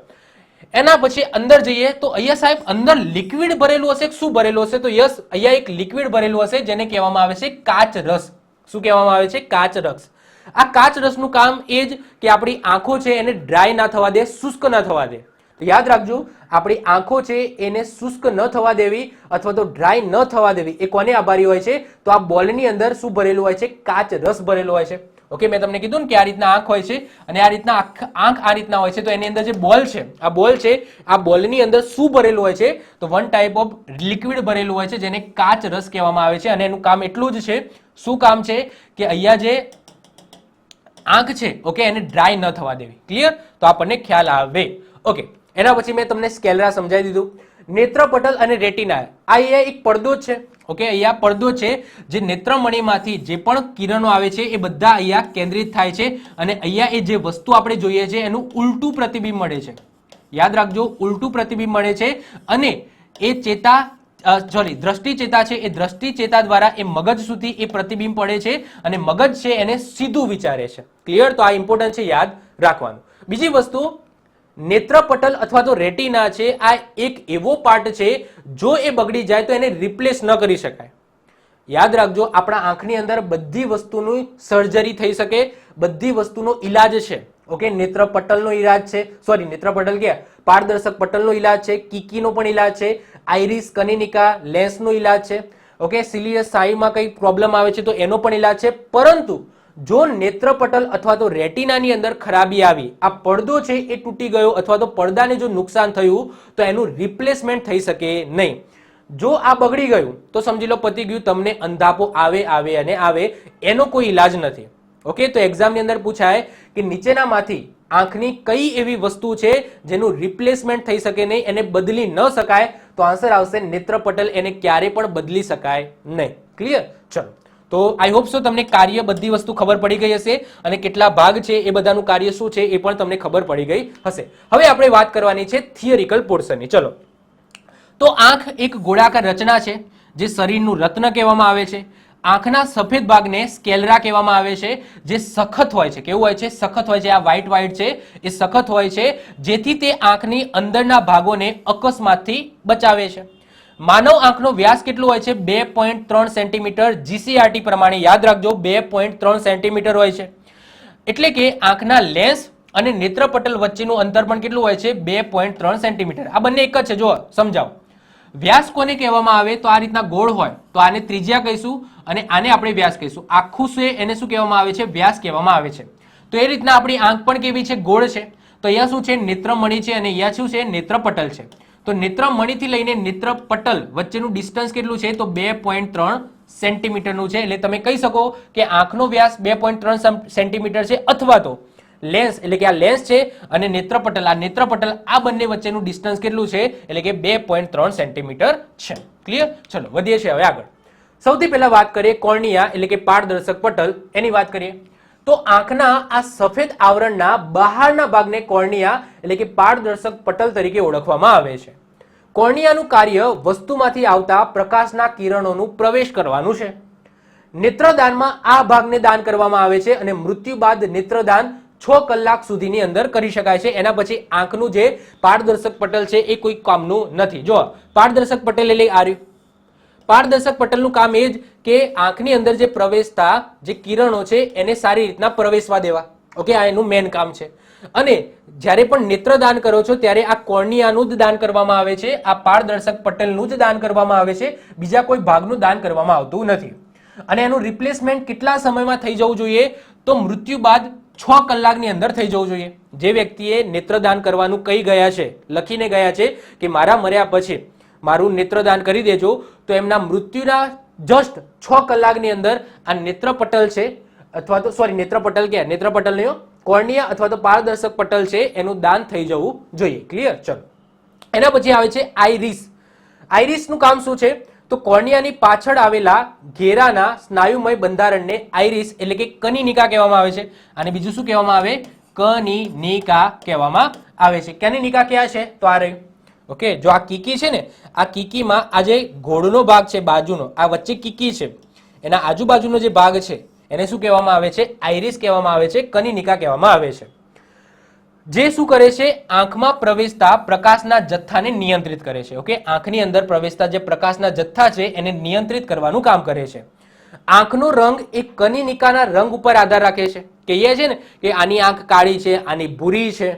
એના પછી અંદર જઈએ તો અહીંયા સાહેબ અંદર લિક્વિડ ભરેલું હશે. શું ભરેલું હશે? તો યસ, અહીંયા એક લિક્વિડ ભરેલું હશે જેને કહેવામાં આવે છે કાચ રસ. શું કહેવામાં આવે છે? કાચ રસ. આ કાચ રસનું કામ એ જ કે આપણી આંખો છે એને ડ્રાય ના થવા દે, શુષ્ક ના થવા દે. તો યાદ રાખજો, આપણી આંખો છે એને શુષ્ક ન થવા દેવી અથવા તો ડ્રાય ન થવા દેવી એ કોને આભારી હોય છે? તો આ બોલની અંદર શું ભરેલું હોય છે? કાચ રસ ભરેલો હોય છે. ઓકે, મેં તમને કીધું ને કે આ રીતના આંખ હોય છે અને આ રીતના આંખ આ રીતના હોય છે. તો એની અંદર જે બોલ છે, આ બોલ છે, આ બોલની અંદર શું ભરેલું હોય છે? તો વન ટાઈપ ઓફ લિક્વિડ ભરેલું હોય છે જેને કાચ રસ કહેવામાં આવે છે. અને એનું કામ એટલું જ છે. શું કામ છે? કે અહીંયા જે આંખ છે, ઓકે, એને ડ્રાય ન થવા દેવી. ક્લિયર? તો આપણને ખ્યાલ આવે. ઓકે, એના પછી મેં તમને સ્કેલેરા સમજાવી દીધું. નેત્રપટલ અને રેટિના, આ અહીંયા એક પડદો જ છે. ઓકે, અહીંયા પડદો છે જે નેત્રમણીમાંથી જે પણ કિરણો આવે છે એ બધા અહીંયા કેન્દ્રિત થાય છે અને અહીંયા એ જે વસ્તુ આપણે જોઈએ છે એનું ઉલટું પ્રતિબિંબ મળે છે. યાદ રાખજો, ઉલટું પ્રતિબિંબ મળે છે અને એ દ્રષ્ટિ ચેતા છે, એ દ્રષ્ટિ ચેતા દ્વારા એ મગજ સુધી એ પ્રતિબિંબ પડે છે અને મગજ છે એને સીધું વિચારે છે. ક્લિયર? તો આ ઇમ્પોર્ટન્ટ છે, યાદ રાખવાનું. બીજી વસ્તુ, નેત્રપટલ અથવા તો રેટિના છે, આ એક એવો પાર્ટ છે જો એ બગડી જાય તો એને રિપ્લેસ ન કરી શકાય. યાદ રાખજો, આપણા આંખની અંદર બધી વસ્તુની સર્જરી થઈ શકે, બધી વસ્તુનો ઈલાજ છે. ઓકે, નેત્રપટલનો ઈલાજ છે, સોરી નેત્રપટલ કે પારદર્શક પટલનો ઈલાજ છે, કીકીનો પણ ઈલાજ છે, આઈરિસ કનિનિકા લેન્સનો ઈલાજ છે. ઓકે, સિલિયસ સાઈમાં કઈ પ્રોબ્લેમ આવે છે તો એનો પણ ઈલાજ છે. પરંતુ જો નેત્રપટલ અથવા તો રેટિનાની અંદર ખરાબી આવી, આ પડદો છે એ તૂટી ગયો અથવા તો પડદાને જો નુકસાન થયું તો એનું રિપ્લેસમેન્ટ થઈ શકે નહીં. જો આ બગડી ગયું તો સમજી લો પતી ગયું, તમને અંધાપો આવે અને આવે, એનો કોઈ ઈલાજ નથી. ઓકે, તો એક્ઝામની અંદર પૂછાય કે નીચેનામાંથી આંખની કઈ એવી વસ્તુ છે જેનું રિપ્લેસમેન્ટ થઈ શકે નહીં, એને બદલી ન શકાય? તો આન્સર આવશે નેત્રપટલ. એને ક્યારે પણ બદલી શકાય નહીં. ક્લિયર? ચલો, તો આઈ હોપ સો તમને કાર્ય બધી વસ્તુ ખબર પડી ગઈ હશે અને કેટલા ભાગ છે એ બધાનું કાર્ય શું છે એ પણ તમને ખબર પડી ગઈ હશે. હવે આપણે વાત કરવાની છે થિયરિકલ પોર્શનની. ચલો, તો આંખ એક ગોળાકાર રચના છે જે શરીરનું રત્ન કહેવામાં આવે છે. આંખના સફેદ ભાગને સ્કેલેરા કહેવામાં આવે છે, જે સખત હોય છે. કેવું હોય છે? સખત હોય છે. આ વ્હાઇટ છે એ સખત હોય છે, જેથી તે આંખની અંદરના ભાગોને અકસ્માતથી બચાવે છે. માનવ આંખનો વ્યાસ કેટલો હોય છે? 2.3 સેન્ટીમીટર. જીસીઆરટી પ્રમાણે યાદ રાખજો, 2.3 સેન્ટીમીટર હોય છે. એટલે કે આંખના લેન્સ અને નેત્રપટલ વચ્ચેનું અંતર પણ કેટલું હોય છે? 2.3 સેન્ટીમીટર. આ બંને એક જ છે. જો સમજાવો, વ્યાસ કોને કહેવામાં આવે? તો આ રીતના ગોળ હોય તો આને ત્રિજ્યા કહીશું અને આને આપણે વ્યાસ કહીશું. આખું છે એને શું કહેવામાં આવે છે? વ્યાસ કહેવામાં આવે છે. તો એ રીતના આપણી આંખ પણ કેવી છે? ગોળ છે. તો અહીંયા શું છે? નેત્રમણી છે અને અહીંયા શું છે? નેત્રપટલ છે. તો નેત્રમણીથી લઈને નેત્રપટલ વચ્ચેનું ડિસ્ટન્સ કેટલું છે? તો 2.3 સેન્ટીમીટરનું છે. એટલે તમે કહી શકો કે આંખનો વ્યાસ 2.3 સેન્ટીમીટર છે, અથવા તો લેન્સ એટલે કે આ લેન્સ છે અને નેત્રપટલ આ બંને વચ્ચેનું ડિસ્ટન્સ કેટલું છે? એટલે કે 2.3 સેન્ટીમીટર છે. ક્લિયર? ચલો, વધીએ છીએ હવે આગળ. સૌથી પહેલા વાત કરીએ કોર્નિયા એટલે કે પારદર્શક પટલ, એની વાત કરીએ. તો આંખના આ સફેદ આવરણના બહારના ભાગને કોર્નિયા એટલે કે પારદર્શક પટલ તરીકે ઓળખવામાં આવે છે. કોર્નિયાનું કાર્ય વસ્તુમાંથી આવતા પ્રકાશના કિરણોનું પ્રવેશ કરવાનું છે. નેત્રદાનમાં આ ભાગને દાન કરવામાં આવે છે અને મૃત્યુ બાદ નેત્રદાન 6 કલાક સુધીની અંદર કરી શકાય છે. એના પછી આંખનું જે પારદર્શક પટલ છે એ કોઈ કામનું નથી. જો પારદર્શક પટલ એટલે આ રહ્યું. પારદર્શક પટલનું કામ એ જ કે આંખની અંદર જે પ્રવેશતા જે કિરણો છે એને સારી રીતના પ્રવેશવા દેવા. ઓકે, આ એનું મેઇન કામ છે. અને જ્યારે પણ નેત્રદાન કરો છો ત્યારે આ કોર્નિયાનું જ દાન કરવામાં આવે છે, આ પારદર્શક પટલનું જ દાન કરવામાં આવે છે, બીજા કોઈ ભાગનું દાન કરવામાં આવતું નથી. અને એનું રિપ્લેસમેન્ટ કેટલા સમયમાં થઈ જવું જોઈએ? તો મૃત્યુ બાદ 6 કલાકની અંદર થઈ જવું જોઈએ. જે વ્યક્તિએ નેત્રદાન કરવાનું કહી ગયા છે, લખીને ગયા છે કે મારા મર્યા પછી મારું નેત્રદાન કરી દેજો, તો એમના મૃત્યુના જસ્ટ 6 કલાકની અંદર આ નેત્રપટલ છે અથવા તો સોરી નેત્રપટલ કે નેત્રપટલ નહીં, કોર્નિયા અથવા તો પારદર્શક પટલ છે એનું દાન થઈ જવું જોઈએ. ક્લિયર? ચલો, એના પછી આવે છે આઈરિસ. આઈરિસનું કામ શું છે? તો કોર્નિયાની પાછળ આવેલા ઘેરાના સ્નાયુમય બંધારણને આઈરિસ એટલે કે કનિનિકા કહેવામાં આવે છે. અને બીજું શું કહેવામાં આવે? કનિનિકા કહેવામાં આવે છે. કનિનિકા ક્યાં છે? તો આ રહ્યું. ઓકે, જો આ કીકી છે ને, આ કીકીમાં આ જે ગોળનો ભાગ છે બાજુનો, આ વચ્ચે કીકી છે, એના આજુબાજુનો જે ભાગ છે એને શું કહેવામાં આવે છે? આઈરિસ કહેવામાં આવે છે, કનિનિકા કહેવામાં આવે છે. જે શું કરે છે? આંખમાં પ્રવેશતા પ્રકાશના જથ્થાને નિયંત્રિત કરે છે. ઓકે, આંખની અંદર પ્રવેશતા જે પ્રકાશના જથ્થા છે એને નિયંત્રિત કરવાનું કામ કરે છે. આંખનો રંગ એ કનિનિકાના રંગ ઉપર આધાર રાખે છે. કહીએ છે ને કે આની આંખ કાળી છે, આની ભૂરી છે,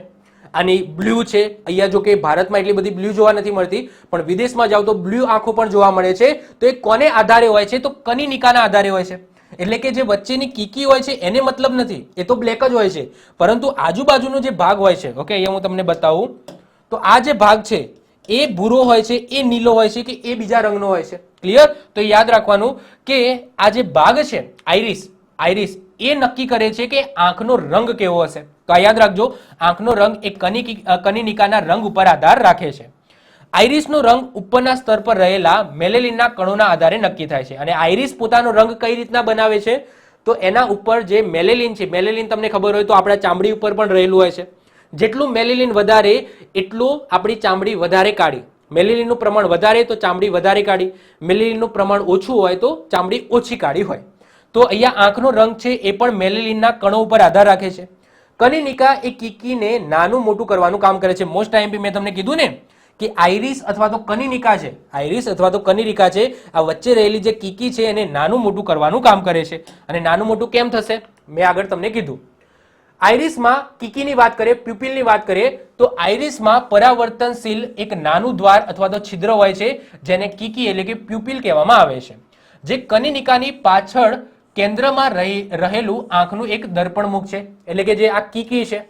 આની બ્લુ છે. અહીંયા જો કે ભારતમાં એટલી બધી બ્લુ જોવા નથી મળતી, પણ વિદેશમાં જાઓ તો બ્લુ આંખો પણ જોવા મળે છે. તો એ કોને આધારે હોય છે? તો કનિનિકાના આધારે હોય છે. એટલે કે જે વચ્ચેની કીકી હોય છે એને મતલબ નથી, એ તો બ્લેક જ હોય છે, પરંતુ આજુબાજુનો જે ભાગ હોય છે, ઓકે, અહીંયા હું તમને બતાવું તો આ જે ભાગ છે એ ભૂરો હોય છે, એ નીલો હોય છે, કે એ બીજા રંગનો હોય છે. ક્લિયર? તો યાદ રાખવાનું કે આ જે ભાગ છે આઈરિસ એ નક્કી કરે છે કે આંખનો રંગ કેવો હશે. તો આ યાદ રાખજો, આંખનો રંગ એ કનિનિકાના રંગ ઉપર આધાર રાખે છે. આઈરિસનો રંગ ઉપરના સ્તર પર રહેલા મેલેલિનના કણોના આધારે નક્કી થાય છે. અને આઈરિસ પોતાનો રંગ કઈ રીતના બનાવે છે? તો એના ઉપર જે મેલેલિન છે, મેલેલિન તમને ખબર હોય તો આપણા ચામડી ઉપર પણ રહેલું હોય છે. જેટલું મેલેલિન વધારે એટલું આપણી ચામડી વધારે કાળી. મેલેલિનનું પ્રમાણ વધારે તો ચામડી વધારે કાળી, મેલેલિનનું પ્રમાણ ઓછું હોય તો ચામડી ઓછી કાળી હોય. તો અહીંયા આંખનો રંગ છે એ પણ મેલેલિનના કણો ઉપર આધાર રાખે છે. કનિનિકા એ કીકીને નાનું મોટું કરવાનું કામ કરે છે. મોસ્ટ ટાઈમ મેં તમને કીધું ને કે આઈરિસ અથવા તો કનિનિકા છે, આઈરિસ અથવા તો કનિનિકા છે, આ વચ્ચે રહેલી જે કીકી છે એને નાનું મોટું કરવાનું કામ કરે છે. અને નાનું મોટું કેમ થશે? મેં આગળ તમને કીધું. આઈરિસમાં કીકીની વાત કરીએ, પ્યુપિલની વાત કરીએ તો આઈરિસમાં પરાવર્તનશીલ એક નાનું દ્વાર અથવા તો છિદ્ર હોય છે, જેને કીકી એટલે કે પ્યુપિલ કહેવામાં આવે છે. જે કનિનિકાની પાછળ કેન્દ્રમાં રહેલું આંખનું એક દર્પણ મુખ છે. એટલે કે જે આ કીકી છે,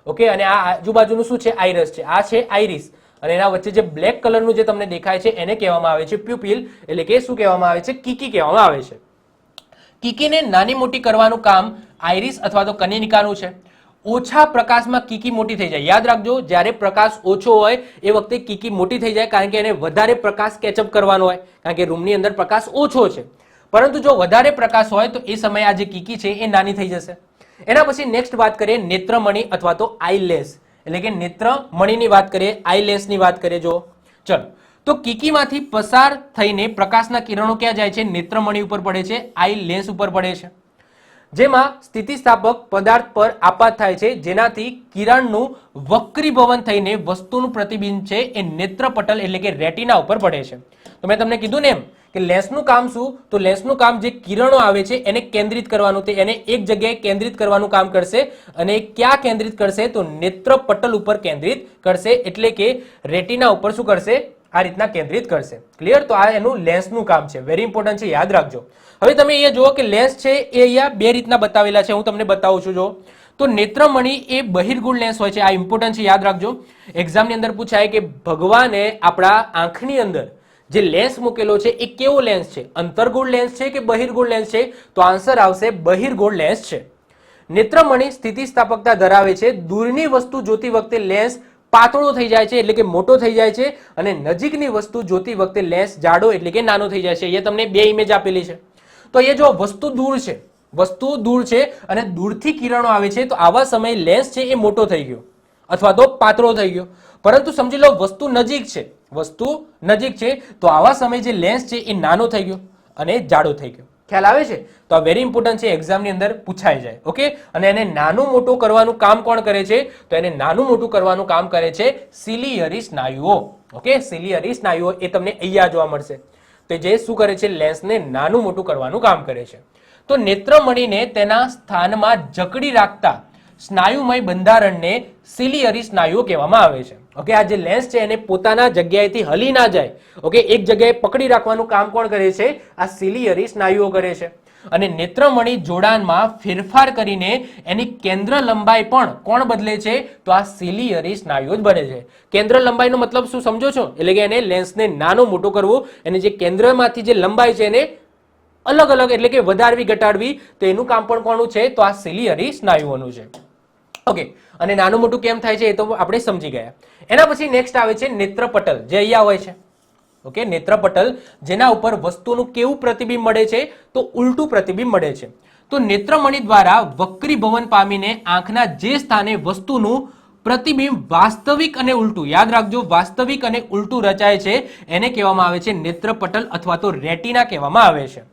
ઓકે, અને આ આજુબાજુનું શું છે? આઈરિસ છે. આ છે આઈરિસ, અને એના વચ્ચે જે બ્લેક કલરનું જે તમને દેખાય છે એને કહેવામાં આવે છે પ્યુપિલ, એટલે કે શું કહેવામાં આવે છે? કીકી કહેવામાં આવે છે. કીકીને નાની મોટી કરવાનું કામ આઈરિસ અથવા તો કનિનિકાનું છે. ઓછા પ્રકાશમાં કીકી મોટી થઈ જાય. યાદ રાખજો, જ્યારે પ્રકાશ ઓછો હોય એ વખતે કીકી મોટી થઈ જાય, કારણ કે એને વધારે પ્રકાશ કેચઅપ કરવાનો હોય, કારણ કે રૂમની અંદર પ્રકાશ ઓછો છે. પરંતુ જો વધારે પ્રકાશ હોય તો એ સમયે આ જે કીકી છે એ નાની થઈ જશે. એના પછી નેક્સ્ટ વાત કરીએ નેત્રમણી અથવા તો આઈલેસ, એટલે કે નેત્રમણીની વાત કરીએ, આઈલેસની વાત કરીએ. જો ચલો, તો કીકીમાંથી પસાર થઈને પ્રકાશના કિરણો ક્યાં જાય છે? નેત્રમણી ઉપર પડે છે, આઈ લેન્સ ઉપર પડે છે, જેમાં સ્થિતિસ્થાપક પદાર્થ પર આપાત થાય છે, જેનાથી કિરણનું વક્રીભવન થઈને વસ્તુનું પ્રતિબિંબ છે એ નેત્રપટલ એટલે કે રેટિના ઉપર પડે છે. તો મેં તમને કીધું ને એમ કે લેન્સનું કામ શું? તો લેન્સનું કામ જે કિરણો આવે છે એને કેન્દ્રિત કરવાનું, તે એને એક જગ્યાએ કેન્દ્રિત કરવાનું કામ કરશે. અને ક્યાં કેન્દ્રિત કરશે? તો નેત્રપટલ ઉપર કેન્દ્રિત કરશે, એટલે કે રેટિના ઉપર શું કરશે? આ રીતના કેન્દ્રિત કરશે. ક્લિયર? તો આ એનું લેન્સનું કામ છે. વેરી ઇમ્પોર્ટન્ટ છે, યાદ રાખજો. હવે તમે અહીંયા જુઓ કે લેન્સ છે એ અહીંયા બે રીતના બતાવેલા છે, હું તમને બતાવું છું. જો તો નેત્રમણી એ બહિર્ગોળ લેન્સ હોય છે. આ ઇમ્પોર્ટન્ટ છે, યાદ રાખજો. એક્ઝામની અંદર પૂછાય કે ભગવાને આપણા આંખની અંદર જે લેન્સ મૂકેલો છે એ કેવો લેન્સ છે? અંતર્ગોળ લેન્સ છે કે બહિર્ગોળ લેન્સ છે? તો આન્સર આવશે બહિર્ગોળ લેન્સ છે. નેત્રમણી સ્થિતિસ્થાપકતા ધરાવે છે. દૂરની વસ્તુ જોતી વખતે લેન્સ પાતળો થઈ જાય છે, એટલે કે મોટો થઈ જાય છે, અને નજીકની વસ્તુ જોતી વખતે લેન્સ જાડો એટલે કે નાનો થઈ જાય છે. અહીંયા તમને બે ઇમેજ આપેલી છે. તો અહીંયા જો વસ્તુ દૂર છે અને દૂરથી કિરણો આવે છે, તો આવા સમયે લેન્સ છે એ મોટો થઈ ગયો અથવા તો પાતળો થઈ ગયો. પરંતુ સમજી લો વસ્તુ નજીક છે, તો આવા સમયે જે લેન્સ છે એ નાનો થઈ ગયો અને જાડો થઈ ગયો. ખ્યાલ આવે છે? તો આ વેરી ઇમ્પોર્ટન્ટ છે, એક્ઝામની અંદર પૂછાઈ જાય. ઓકે, અને એને નાનું મોટું કરવાનું કામ કોણ કરે છે? તો એને નાનું મોટું કરવાનું કામ કરે છે સિલિયરી સ્નાયુઓ. ઓકે, સિલિયરી સ્નાયુઓ એ તમને અહીંયા જોવા મળશે. તો જે શું કરે છે? લેન્સને નાનું મોટું કરવાનું કામ કરે છે. તો નેત્રમણીને તેના સ્થાનમાં જકડી રાખતા સ્નાયુમય બંધારણને સિલિયરી સ્નાયુઓ કહેવામાં આવે છે. ઓકે, આ જે લેન્સ છે એને પોતાના જગ્યાએથી હલી ના જાય, ઓકે, એક જગ્યાએ પકડી રાખવાનું કામ કોણ કરે છે? આ સિલિયરી સ્નાયુઓ કરે છે. અને નેત્રમણી જોડાણમાં ફેરફાર કરીને એની કેન્દ્ર લંબાઈ પણ કોણ બદલે છે? તો આ સિલિયરી સ્નાયુઓ જ બને છે. કેન્દ્ર લંબાઈનો મતલબ શું સમજો છો? એટલે કે એને લેન્સને નાનો મોટો કરવું, અને જે કેન્દ્રમાંથી જે લંબાઈ છે એને અલગ અલગ એટલે કે વધારવી ઘટાડવી, તો એનું કામ પણ કોનું છે? તો આ સિલિયરી સ્નાયુઓનું છે. ઓકે, અને નાનું મોટું કેમ થાય છે એ તો આપણે સમજી ગયા. એના પછી નેક્સ્ટ આવે છે નેત્રપટલ, જે અહીંયા હોય છે. ઓકે, નેત્રપટલ, જેના ઉપર વસ્તુનું કેવું પ્રતિબિંબ મળે છે? તો ઉલટું પ્રતિબિંબ મળે છે. તો નેત્રમણી દ્વારા વક્રીભવન પામીને આંખના જે સ્થાને વસ્તુનું પ્રતિબિંબ વાસ્તવિક અને ઉલટું, યાદ રાખજો, વાસ્તવિક અને ઉલટું રચાય છે એને કહેવામાં આવે છે નેત્રપટલ અથવા તો રેટિના કહેવામાં આવે છે.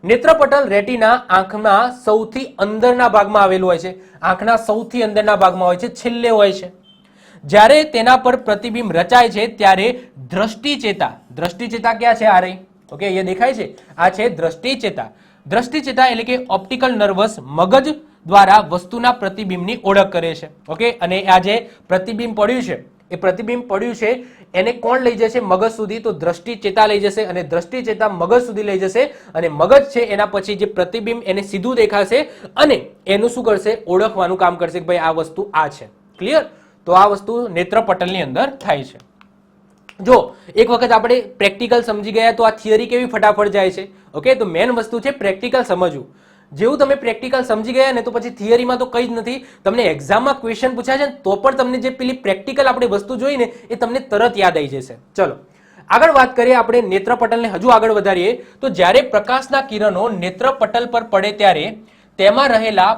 નેત્રપટલ રેટિના આંખના સૌથી અંદરના ભાગમાં આવેલું હોય છે, આંખના સૌથી અંદરના ભાગમાં હોય છે, છેલ્લે હોય છે. જ્યારે તેના પર પ્રતિબિંબ રચાય છે ત્યારે દ્રષ્ટિચેતા, દ્રષ્ટિચેતા ક્યાં છે? આ રહી, ઓકે, અહીંયા દેખાય છે, આ છે દ્રષ્ટિચેતા. દ્રષ્ટિચેતા એટલે કે ઓપ્ટિકલ નર્વસ મગજ દ્વારા વસ્તુના પ્રતિબિંબની ઓળખ કરે છે. ઓકે, અને આ જે પ્રતિબિંબ પડ્યું છે, એ પ્રતિબિંબ પડ્યું છે એને કોણ લઈ જશે મગજ સુધી? તો દ્રષ્ટિચેતા લઈ જશે, અને દ્રષ્ટિચેતા મગજ સુધી લઈ જશે, અને મગજ છે એના પછી જે પ્રતિબિંબ એને સીધું દેખાશે અને એનું શું કરશે? ઓળખવાનું કામ કરશે કે ભાઈ આ વસ્તુ આ છે. ક્લિયર? તો આ વસ્તુ નેત્રપટલની અંદર થાય છે. જો એક વખત આપણે પ્રેક્ટિકલ સમજી ગયા તો આ થિયરી કેવી ફટાફટ જાય છે. ઓકે, તો મેન વસ્તુ છે પ્રેક્ટિકલ સમજવું. જેવું તમે પ્રેક્ટિકલ સમજી ગયા ને તો પછી થિયરીમાં તો કંઈ જ નથી. તમને એક્ઝામમાં ક્વેશ્ચન પૂછાય છે ને તો પણ તમને જે પેલી પ્રેક્ટિકલ આપણે વસ્તુ જોઈ ને એ તમને તરત યાદ આવી જશે. ચલો આગળ વાત કરીએ આપણે નેત્રપટલને હજુ આગળ વધારીએ તો જ્યારે પ્રકાશના કિરણો નેત્રપટલ પર પડે ત્યારે તેમાં રહેલા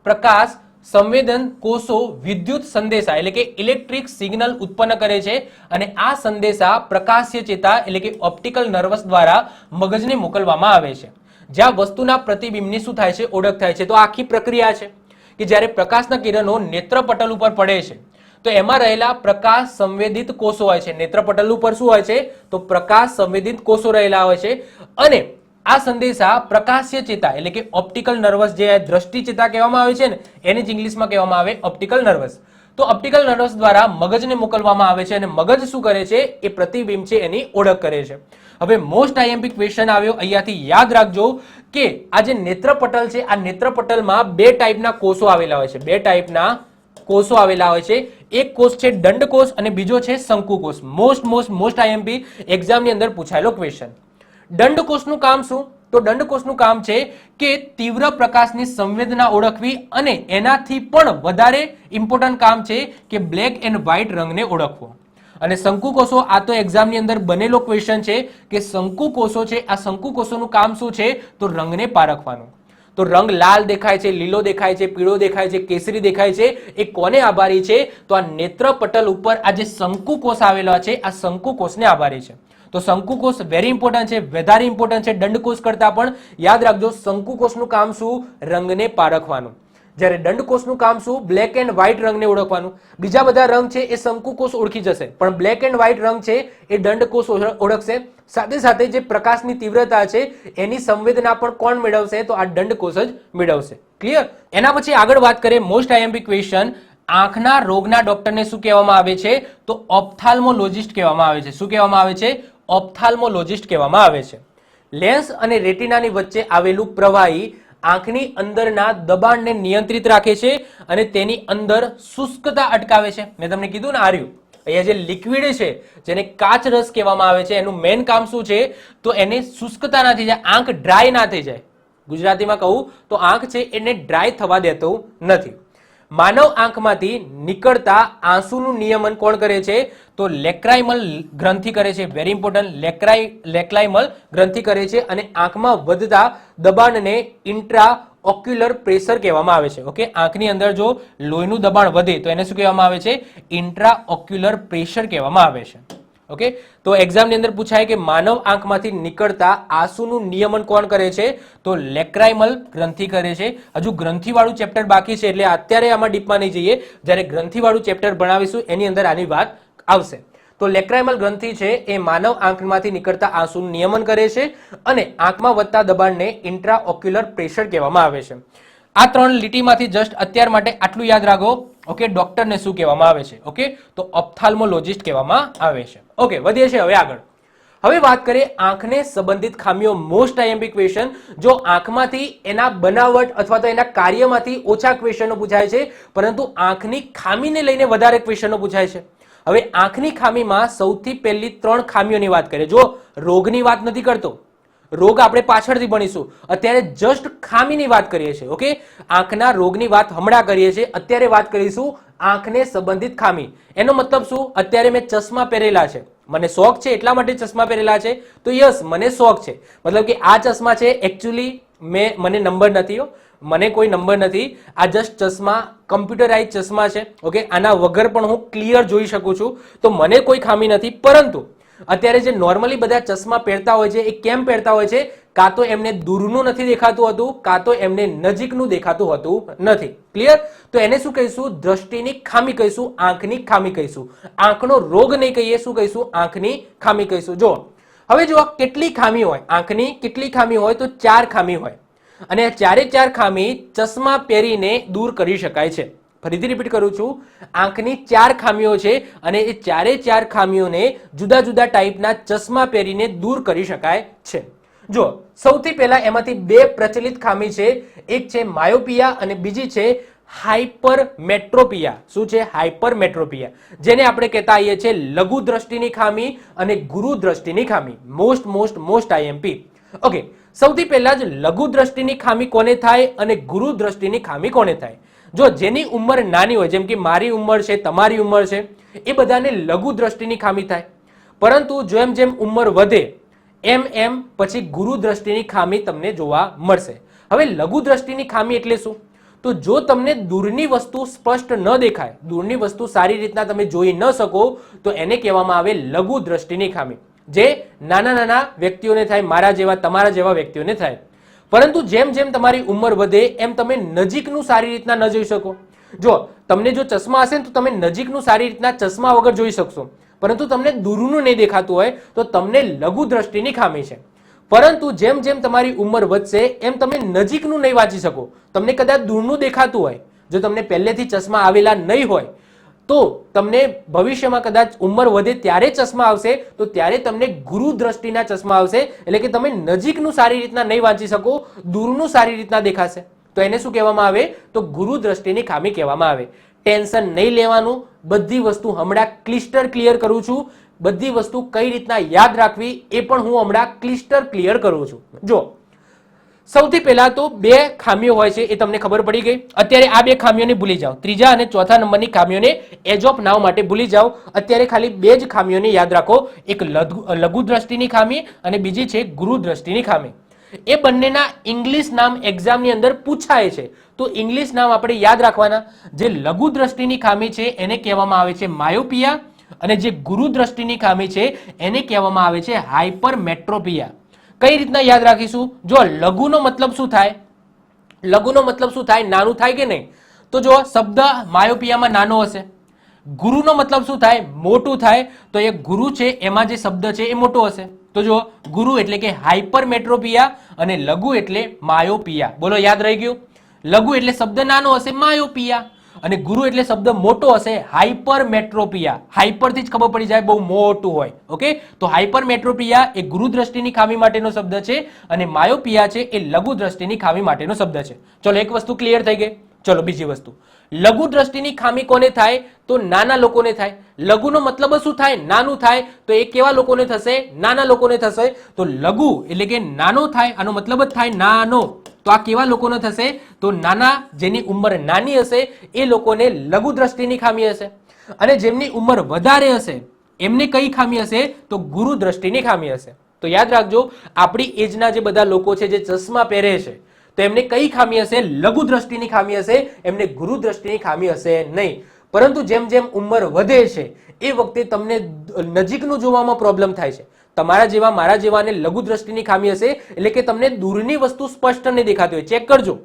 પ્રકાશ સંવેદન કોષો વિદ્યુત સંદેશા એટલે કે ઇલેક્ટ્રિક સિગ્નલ ઉત્પન્ન કરે છે અને આ સંદેશા પ્રકાશીય ચેતા એટલે કે ઓપ્ટિકલ નર્વસ દ્વારા મગજને મોકલવામાં આવે છે, જ્યાં વસ્તુના પ્રતિબિંબની શું થાય છે? ઓળખ થાય છે. તો આખી પ્રક્રિયા છે કે જ્યારે પ્રકાશના કિરણો નેત્રપટલ ઉપર પડે છે તો એમાં રહેલા પ્રકાશ સંવેદિત કોષો હોય છે. નેત્રપટલ ઉપર શું હોય છે? તો પ્રકાશ સંવેદિત કોષો રહેલા હોય છે અને આ સંદેશા પ્રકાશીય ચેતા એટલે કે ઓપ્ટિકલ નર્વસ જે દ્રષ્ટિ ચેતા કહેવામાં આવે છે ને એને જ ઇંગ્લિશમાં કહેવામાં આવે ઓપ્ટિકલ નર્વસ. તો ઓપ્ટિકલ નર્વસ દ્વારા મગજને મોકલવામાં આવે છે અને મગજ શું કરે છે? એ પ્રતિબિંબ છે એની ઓળખ કરે છે. હવે મોસ્ટ આઈએમપી ક્વેશ્ચન આવ્યો, અહીંયાથી યાદ રાખજો કે આ જે નેત્રપટલ છે આ નેત્રપટલમાં બે ટાઈપના કોષો આવેલા હોય છે, બે ટાઈપના કોષો આવેલા હોય છે. એક કોષ છે દંડકોષ અને બીજો છે શંકુકોષ. મોસ્ટ આઈએમપી એક્ઝામની અંદર પૂછાયેલો ક્વેશ્ચન. દંડકોષનું કામ શું? તો દંડકોષનું કામ છે કે તીવ્ર પ્રકાશની સંવેદના ઓળખવી અને એનાથી પણ વધારે ઇમ્પોર્ટન્ટ કામ છે કે બ્લેક એન્ડ વ્હાઇટ રંગને ઓળખવો. અને શંકુકોષો આ તો એક્ઝામની અંદર બનેલો ક્વેશ્ચન છે કે શંકુકોષો છે, આ શંકુકોષોનું કામ શું છે? તો રંગને પારખવાનું. તો રંગ લાલ દેખાય છે, લીલો દેખાય છે, પીળો દેખાય છે, કેસરી દેખાય છે, એ કોને આભારી છે? તો આ નેત્રપટલ ઉપર આ જે શંકુકોષ આવેલા છે આ શંકુકોષને આભારી છે. તો શંકુકોષ વેરી ઇમ્પોર્ટન્ટ છે, વધારે ઇમ્પોર્ટન્ટ છે દંડકોષ કરતા પણ. યાદ રાખજો શંકુકોષનું કામ શું? રંગને પારખવાનું. જ્યારે દંડકોષનું કામ શું? બ્લેક એન્ડ વ્હાઇટ રંગને ઓળખવાનું. બીજા બધા રંગ છે એ શંકુકોષ ઓળખી જશે પણ બ્લેક એન્ડ વ્હાઇટ રંગ છે એ દંડકોષ ઓળખશે. સાથે સાથે જે પ્રકાશની તીવ્રતા છે એની સંવેદના પણ કોણ મેળવશે? તો આ દંડકોષ જ મેળવશે. ક્લિયર? એના પછી આગળ વાત કરીએ મોસ્ટ આઈએમપી ક્વેશ્ચન. આંખના રોગના ડોક્ટરને શું કહેવામાં આવે છે? તો ઓપ્થાલ્મોલોજિસ્ટ કહેવામાં આવે છે. શું કહેવામાં આવે છે? ઓપ્થાલ્મોલોજિસ્ટ કહેવામાં આવે છે. લેન્સ અને રેટિનાની વચ્ચે આવેલું પ્રવાહી આંખની અંદરના દબાણને નિયંત્રિત રાખે છે અને તેની અંદર શુષ્કતા અટકાવે છે. મેં તમને કીધું ને આર્યું અહીંયા જે લિક્વિડ છે જેને કાચ રસ કહેવામાં આવે છે એનું મેઇન કામ શું છે? તો એને શુષ્કતા ના થઈ જાય, આંખ ડ્રાય ના થઈ જાય. ગુજરાતીમાં કહું તો આંખ છે એને ડ્રાય થવા દેતું નથી. માનવ આંખમાંથી નીકળતા આંસુનું નિયમન કોણ કરે છે? તો લેક્રાઇમલ ગ્રંથિ કરે છે. વેરી ઇમ્પોર્ટન્ટ, લેક્રાઇમલ ગ્રંથિ કરે છે અને આંખમાં વધતા દબાણને ઇન્ટ્રા ઓક્યુલર પ્રેશર કહેવામાં આવે છે. ઓકે, આંખની અંદર જો લોહીનું દબાણ વધે તો એને શું કહેવામાં આવે છે? ઇન્ટ્રા ઓક્યુલર પ્રેશર કહેવામાં આવે છે. ઓકે, તો એક્ઝામની અંદર પૂછાય કે માનવ આંખમાંથી નીકળતા આંસુનું નિયમન કોણ કરે છે? તો લેક્રાઇમલ ગ્રંથિ કરે છે. હજુ ગ્રંથિવાળું ચેપ્ટર બાકી છે એટલે અત્યારે આમાં ડીપમાં નહીં જઈએ. જ્યારે ગ્રંથિવાળું ચેપ્ટર ભણાવીશું એની અંદર આની વાત આવશે. તો લેક્રાઇમલ ગ્રંથિ છે એ માનવ આંખમાંથી નીકળતા આંસુનું નિયમન કરે છે અને આંખમાં વધતા દબાણને ઇન્ટ્રા ઓક્યુલર પ્રેશર કહેવામાં આવે છે. આ ત્રણ લીટીમાંથી જસ્ટ અત્યાર માટે આટલું યાદ રાખો. ઓકે, ડોક્ટરને શું કહેવામાં આવે છે? ઓકે, તો ઓપ્થાલ્મોલોજિસ્ટ કહેવામાં આવે છે. ઓકે, વધીએ છીએ હવે આગળ. હવે વાત કરીએ આંખને સંબંધિત ખામીઓ. Most IMP question. જો આંખમાંથી એના બનાવટ અથવા તો એના કાર્યમાંથી ઓછા ક્વેશ્ચનો પૂછાય છે પરંતુ આંખની ખામીને લઈને વધારે ક્વેશ્ચનો પૂછાય છે. હવે આંખની ખામીમાં સૌથી પહેલી ત્રણ ખામીઓની વાત કરીએ. જો રોગની વાત નથી કરતો, રોગ આપણે પાછળથી ભણીશું, અત્યારે જસ્ટ ખામીની વાત કરીએ છીએ. ઓકે, આંખના રોગની વાત હમણાં કરીએ છીએ, અત્યારે વાત કરીશું આંખને સંબંધિત ખામી. એનો મતલબ શું? અત્યારે મેં ચશ્મા પહેરેલા છે, મને શોખ છે એટલા માટે ચશ્મા પહેરેલા છે, તો યસ મને શોખ છે, મતલબ કે આ ચશ્મા છે એકચ્યુઅલી મને નંબર નથી, મને કોઈ નંબર નથી, આ જસ્ટ ચશ્મા કમ્પ્યુટરાઇઝ ચશ્મા છે. ઓકે, આના વગર પણ હું ક્લિયર જોઈ શકું છું, તો મને કોઈ ખામી નથી. પરંતુ અત્યારે જે નોર્મલી બધા ચશ્મા પહેરતા હોય છે એ કેમ પહેરતા હોય છે? કાં તો એમને દૂરનું નથી દેખાતું હતું, કાં તો એમને નજીકનું દેખાતું હતું નથી. ક્લિયર? તો એને શું કહીશું? દ્રષ્ટિની ખામી કહીશું, આંખની ખામી કહીશું. આંખનો રોગ નહીં કહીએ, શું કહીશું? આંખની ખામી કહીશું. જો હવે જો કેટલી ખામી હોય આંખની, કેટલી ખામી હોય? તો 4 ખામી હોય. અને આ 4 ખામી ચશ્મા પહેરીને દૂર કરી શકાય છે. ફરીથી રિપીટ કરું છું, આંખની 4 ખામીઓ છે અને એ 4 ખામીઓને જુદા જુદા ટાઈપના ચશ્મા પહેરીને દૂર કરી શકાય છે. જો સૌથી પહેલા એમાંથી 2 પ્રચલિત ખામી છે. એક છે માયોપિયા અને બીજી છે હાઇપરમેટ્રોપિયા. શું છે? હાઇપરમેટ્રોપિયા, જેને આપણે કહેતા આવીએ છીએ લઘુ દ્રષ્ટિની ખામી અને ગુરુ દ્રષ્ટિની ખામી. Most IMP. ઓકે, સૌથી પહેલા જ લઘુ દ્રષ્ટિની ખામી કોને થાય અને ગુરુ દ્રષ્ટિની ખામી કોને થાય? જો જેની ઉંમર નાની હોય, જેમ કે મારી ઉંમર છે, તમારી ઉંમર છે, એ બધાને લઘુ દ્રષ્ટિની ખામી થાય. પરંતુ જેમ જેમ ઉંમર વધે એમ પછી ગુરુ દ્રષ્ટિની ખામી તમને જોવા મળશે. હવે લઘુ દ્રષ્ટિની ખામી એટલે શું? તો જો તમને દૂરની વસ્તુ સ્પષ્ટ ન દેખાય, દૂરની વસ્તુ સારી રીતના તમે જોઈ ન શકો, તો એને કહેવામાં આવે લઘુ દ્રષ્ટિની ખામી, જે નાના વ્યક્તિઓને થાય, મારા જેવા, તમારા જેવા વ્યક્તિઓને થાય. પરંતુ જેમ જેમ તમારી ઉંમર વધે એમ તમે નજીકનું સારી રીતના ન જોઈ શકો. જો તમને જો ચશ્મા હશે તો તમે નજીકનું સારી રીતના ચશ્મા વગર જોઈ શકશો, પરંતુ તમને દૂરનું નહીં દેખાતું હોય તો તમને લઘુ દ્રષ્ટિની ખામી છે. પરંતુ જેમ જેમ તમારી ઉંમર વધશે એમ તમે નજીકનું નહીં વાંચી શકો. તમને કદાચ દૂરનું દેખાતું હોય, જો તમને પહેલેથી ચશ્મા આવેલા નહીં હોય તો તમને ભવિષ્યમાં કદાચ ઉંમર વધે ત્યારે ચશ્મા આવશે, તો ત્યારે તમને ગુરુ દ્રષ્ટિના ચશ્મા આવશે. એટલે કે તમે નજીકનું સારી રીતના નહીં વાંચી શકો, દૂરનું સારી રીતના દેખાશે. તો એને શું કહેવામાં આવે? તો ગુરુ દ્રષ્ટિની ખામી કહેવામાં આવે. ટેન્શન નહીં લેવાનું, બધી વસ્તુ હમણાં ક્લિયર કરું છું. બધી વસ્તુ કઈ રીતના યાદ રાખવી એ પણ હું હમણાં ક્લિયર કરું છું. જો સૌથી પહેલા તો 2 ખામીઓ હોય છે, એ તમને ખબર પડી ગઈ. અત્યારે આ 2 ખામીઓને ભૂલી જાઓ. ત્રીજા અને ચોથા નંબરની ખામીઓને એજ ઓફ નાવ માટે ભૂલી જાઓ. અત્યારે ખાલી 2 જ ખામીઓને યાદ રાખો. એક લઘુ દ્રષ્ટિની ખામી અને બીજી છે ગુરુ દ્રષ્ટિની ખામી. એ બંનેના ઇંગ્લિશ નામ એક્ઝામની અંદર પૂછાય છે, તો ઇંગ્લિશ નામ આપણે યાદ રાખવાના. જે લઘુ દ્રષ્ટિની ખામી છે એને કહેવામાં આવે છે માયોપિયા અને જે ગુરુ દ્રષ્ટિની ખામી છે એને કહેવામાં આવે છે હાઇપરમેટ્રોપિયા. કઈ રીતના યાદ રાખીશું? જો લઘુનો મતલબ શું થાય? લઘુનો મતલબ શું થાય? નાનું થાય કે નહીં? તો જો શબ્દ માયોપિયામાં નાનો હશે. ગુરુનો મતલબ શું થાય? મોટું થાય. તો એ ગુરુ છે એમાં જે શબ્દ છે એ મોટો હશે. તો જો ગુરુ એટલે કે હાઇપરમેટ્રોપિયા અને લઘુ એટલે માયોપિયા. બોલો, યાદ રહી ગયું? લઘુ એટલે શબ્દ નાનો હશે, માયોપિયા, અને ગુરુ એટલે શબ્દ મોટો હશે, હાઇપરમેટ્રોપિયા. હાઇપરથી જ ખબર પડી જાય બહુ મોટું હોય. ઓકે, તો હાઇપરમેટ્રોપિયા એ ગુરુ દ્રષ્ટિની ખામી માટેનો શબ્દ છે અને માયોપિયા છે એ લઘુ દ્રષ્ટિની ખામી માટેનો શબ્દ છે. ચલો, એક વસ્તુ ક્લિયર થઈ ગઈ. ચલો બીજી વસ્તુ, લઘુ દ્રષ્ટિની ખામી કોને થાય? તો નાના લોકોને થાય. લઘુનો મતલબ શું થાય? નાનું થાય. તો એ કેવા લોકોને થશે? નાના લોકોને થશે. તો લઘુ એટલે કે નાનો થાય, આનો મતલબ જ થાય નાનો. તો આ કેવા લોકોને થશે? તો નાના, જેની ઉંમર નાની હશે એ લોકોને લઘુ દ્રષ્ટિની ખામી હશે. અને જેમની ઉંમર વધારે હશે એમને કઈ ખામી હશે? તો ગુરુ દ્રષ્ટિની ખામી હશે. તો યાદ રાખજો, આપણી એજના જે બધા લોકો છે જે ચશ્મા પહેરે છે તો એમને કઈ ખામી હશે? લઘુ દ્રષ્ટિની ખામી હશે. એમને ગુરુ દ્રષ્ટિની ખામી હશે નહીં. પરંતુ જેમ જેમ ઉંમર વધે છે એ વખતે તમને નજીકનું જોવામાં પ્રોબ્લેમ થાય છે. તમારા જેવા, મારા જેવાને લઘુ દ્રષ્ટિની ખામી હશે, એટલે કે તમને દૂરની વસ્તુ સ્પષ્ટ નહીં દેખાતી હોય. ચેક કરજો,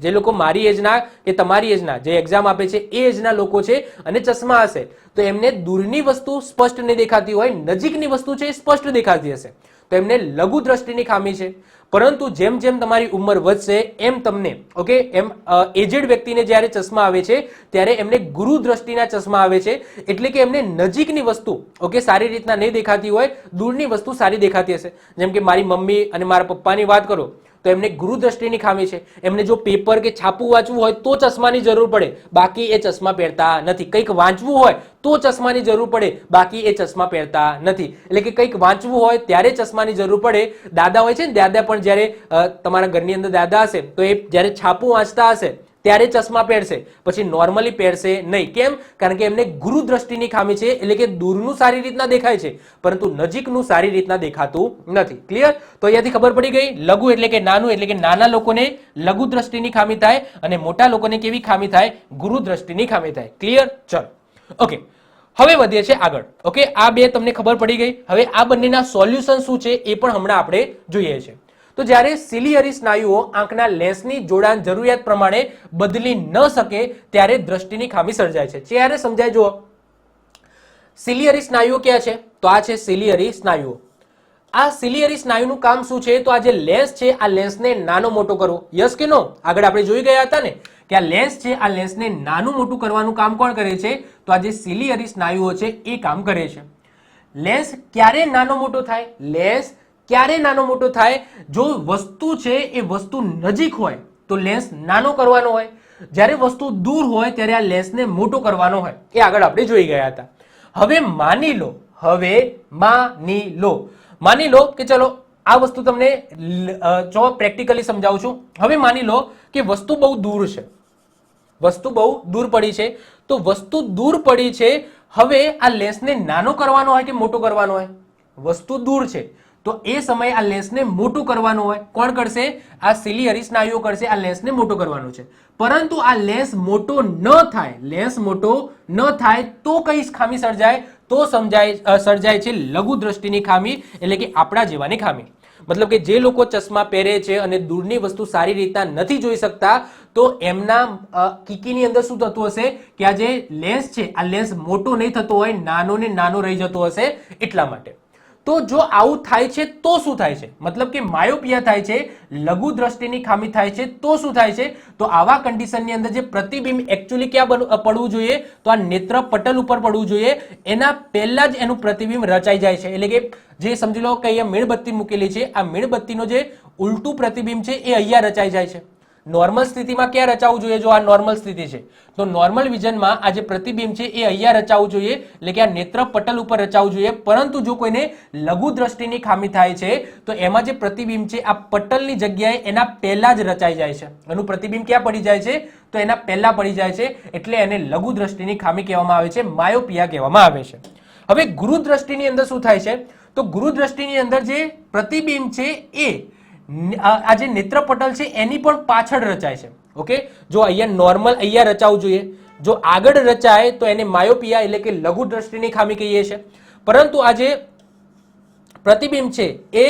જે લોકો મારી એજના કે તમારી એજના જે એક્ઝામ આપે છે એ એજના લોકો છે અને ચશ્મા હશે તો એમને દૂરની વસ્તુ સ્પષ્ટ નહીં દેખાતી હોય, નજીકની વસ્તુ છે એ સ્પષ્ટ દેખાતી હશે, તો એમને લઘુ દ્રષ્ટિની ખામી છે. પરંતુ જેમ જેમ તમારી ઉંમર વધશે એમ તમને એમ એજેડ વ્યક્તિને જ્યારે ચશ્મા આવે છે ત્યારે એમને ગુરુ દ્રષ્ટિના ચશ્મા આવે છે. એટલે કે એમને નજીકની વસ્તુ સારી રીતના નહીં દેખાતી હોય, દૂરની વસ્તુ સારી દેખાતી હશે. જેમ કે મારી મમ્મી અને મારા પપ્પાની વાત કરો તો એમને ગુરુ દ્રષ્ટિની ખામી છે. એમને જો પેપર કે છાપું વાંચવું હોય તો ચશ્માની જરૂર પડે, બાકી એ ચશ્મા પહેરતા નથી. કંઈક વાંચવું હોય તો ચશ્માની જરૂર પડે, બાકી એ ચશ્મા પહેરતા નથી. એટલે કે કંઈક વાંચવું હોય ત્યારે ચશ્માની જરૂર પડે. દાદા હોય છે ને, દાદા પણ જ્યારે તમારા ઘરની અંદર દાદા હશે તો એ જ્યારે છાપું વાંચતા હશે ત્યારે ચશ્મા પહેરશે, પછી નોર્મલી પહેરશે નહીં. કેમ? કારણ કે એમને ગુરુ દ્રષ્ટિની ખામી છે, એટલે કે દૂરનું સારી રીતના દેખાય છે પરંતુ નજીકનું સારી રીતના દેખાતું નથી. ક્લિયર? તો અહીંયાથી ખબર પડી ગઈ. લઘુ એટલે કે નાનું, એટલે કે નાના લોકોને લઘુ દ્રષ્ટિની ખામી થાય અને મોટા લોકોને કેવી ખામી થાય? ગુરુ દ્રષ્ટિની ખામી થાય. ક્લિયર? ચલો, ઓકે, હવે વધીએ છીએ આગળ. ઓકે, આ બે તમને ખબર પડી ગઈ. હવે આ બંનેના સોલ્યુશન શું છે એ પણ હમણાં આપણે જોઈએ છીએ. તો જ્યારે સિલિયરી સ્નાયુઓ આંખના લેન્સની જોડાણ જરૂરિયાત પ્રમાણે બદલી ન શકે ત્યારે દ્રષ્ટિની ખામી સર્જાય છે. ત્યારે સમજાય. જુઓ, સિલિયરી સ્નાયુઓ ક્યાં છે? તો આ છે સિલિયરી સ્નાયુઓ. આ સિલિયરી સ્નાયુનું કામ શું છે? તો આ જે લેન્સ છે આ લેન્સને નાનો મોટો કરવો. યસ કે નો? આગળ આપણે જોઈ ગયા હતા ને કે આ લેન્સ છે આ લેન્સને નાનું મોટું કરવાનું કામ કોણ કરે છે? તો આ જે સિલિયરી સ્નાયુઓ છે એ કામ કરે છે. લેન્સ ક્યારે નાનો મોટો થાય? લેન્સ ક્યારે નાનો મોટો થાય? જો વસ્તુ છે એ વસ્તુ નજીક હોય તો લેન્સ નાનો કરવાનો હોય, જ્યારે વસ્તુ દૂર હોય ત્યારે આ લેન્સને મોટો કરવાનો હોય. એ આગળ આપણે જોઈ ગયા હતા. હવે માની લો કે ચલો આ વસ્તુ તમને જો પ્રેક્ટિકલી સમજાવું છું. હવે માની લો કે વસ્તુ બહુ દૂર છે, વસ્તુ બહુ દૂર પડી છે. તો વસ્તુ દૂર પડી છે, હવે આ લેન્સને નાનો કરવાનો હોય કે મોટો કરવાનો હોય? વસ્તુ દૂર છે તો એ સમયે આ લેન્સને મોટું કરવાનું હોય. કોણ કરશે? આ સિલિયરી સ્નાયુઓ કરશે. આ લેન્સને મોટો કરવાનો છે, પરંતુ આ લેન્સ મોટો ન થાય, લેન્સ મોટો ન થાય તો કઈ ખામી સર્જાય? તો સર્જાય છે લઘુ દ્રષ્ટિની ખામી, એટલે કે આપણા જેવાની ખામી. મતલબ કે જે લોકો ચશ્મા પહેરે છે અને દૂરની વસ્તુ સારી રીતના નથી જોઈ શકતા, તો એમના કીકીની અંદર શું થતું હશે કે આ જે લેન્સ છે આ લેન્સ મોટો નહીં થતો હોય, નાનો ને નાનો રહી જતો હશે. એટલા માટે તો જો આવું થાય છે તો શું થાય છે? મતલબ કે માયોપિયા થાય છે, લઘુ દ્રષ્ટિની ખામી થાય છે તો શું થાય છે? તો આવા કન્ડિશનની અંદર જે પ્રતિબિંબ એકચ્યુઅલી ક્યાં પડવું જોઈએ? તો આ નેત્ર પટલ ઉપર પડવું જોઈએ. એના પહેલા જ એનું પ્રતિબિંબ રચાઈ જાય છે. એટલે કે જે સમજી લો કે અહીંયા મીણબત્તી મૂકેલી છે, આ મીણબત્તીનો જે ઉલટું પ્રતિબિંબ છે એ અહીંયા રચાઈ જાય છે. નોર્મલ સ્થિતિમાં ક્યાં રચાવવું જોઈએ? જો આ નોર્મલ સ્થિતિ છે તો નોર્મલ વિઝનમાં આ જે પ્રતિબિંબ છે એ અહીંયા રચાવવું જોઈએ, એટલે કે આ નેત્ર પટલ ઉપર રચાવવું જોઈએ. પરંતુ જો કોઈને લઘુ દ્રષ્ટિની ખામી થાય છે તો એમાં જે પ્રતિબિંબ છે આ પટલની જગ્યાએ એના પહેલા જ રચાઈ જાય છે. એનું પ્રતિબિંબ ક્યાં પડી જાય છે? તો એના પહેલા પડી જાય છે. એટલે એને લઘુ દ્રષ્ટિની ખામી કહેવામાં આવે છે, માયોપિયા કહેવામાં આવે છે. હવે ગુરુ દ્રષ્ટિની અંદર શું થાય છે? તો ગુરુ દ્રષ્ટિની અંદર જે પ્રતિબિંબ છે એ આ જે નેત્રપટલ છે એની પણ પાછળ રચાય છે. ઓકે, જો અહીંયા નોર્મલ અહીંયા રચાવવું જોઈએ, જો આગળ રચાય તો એને માયોપિયા એટલે કે લઘુ દ્રષ્ટિની ખામી કહીએ છીએ. પરંતુ આ જે પ્રતિબિંબ છે એ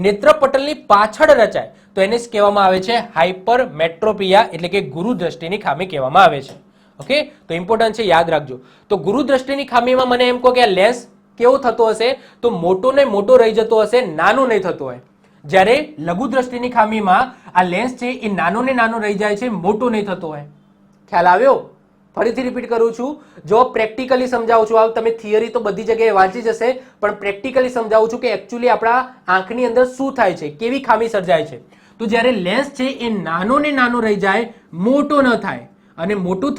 નેત્રપટલની પાછળ રચાય તો એને કહેવામાં આવે છે હાઇપરમેટ્રોપિયા, એટલે કે ગુરુ દ્રષ્ટિની ખામી કહેવામાં આવે છે. ઓકે, તો ઇમ્પોર્ટન્ટ છે, યાદ રાખજો. તો ગુરુ દ્રષ્ટિની ખામીમાં મને એમ કહો કે આ લેન્સ કેવો થતો હશે? તો મોટો ને મોટો રહી જતો હશે, નાનો નહીં થતો હોય. જ્યારે લઘુ દ્રષ્ટિની ખામીમાં આ લેન્સ છે એ નાનો ને નાનો રહી જાય છે, મોટો નહીં થતો હોય. ખ્યાલ આવ્યો? ફરીથી રિપીટ કરું છું. જો પ્રેક્ટિકલી સમજાવું છું, તમે થિયરી તો બધી જગ્યાએ વાંચી જશે, પણ પ્રેક્ટિકલી સમજાવું છું કે એકચ્યુઅલી આપણા આંખની અંદર શું થાય છે, કેવી ખામી સર્જાય છે. તો જ્યારે લેન્સ છે એ નાનો ને નાનો રહી જાય, મોટો ન થાય, અને મોટો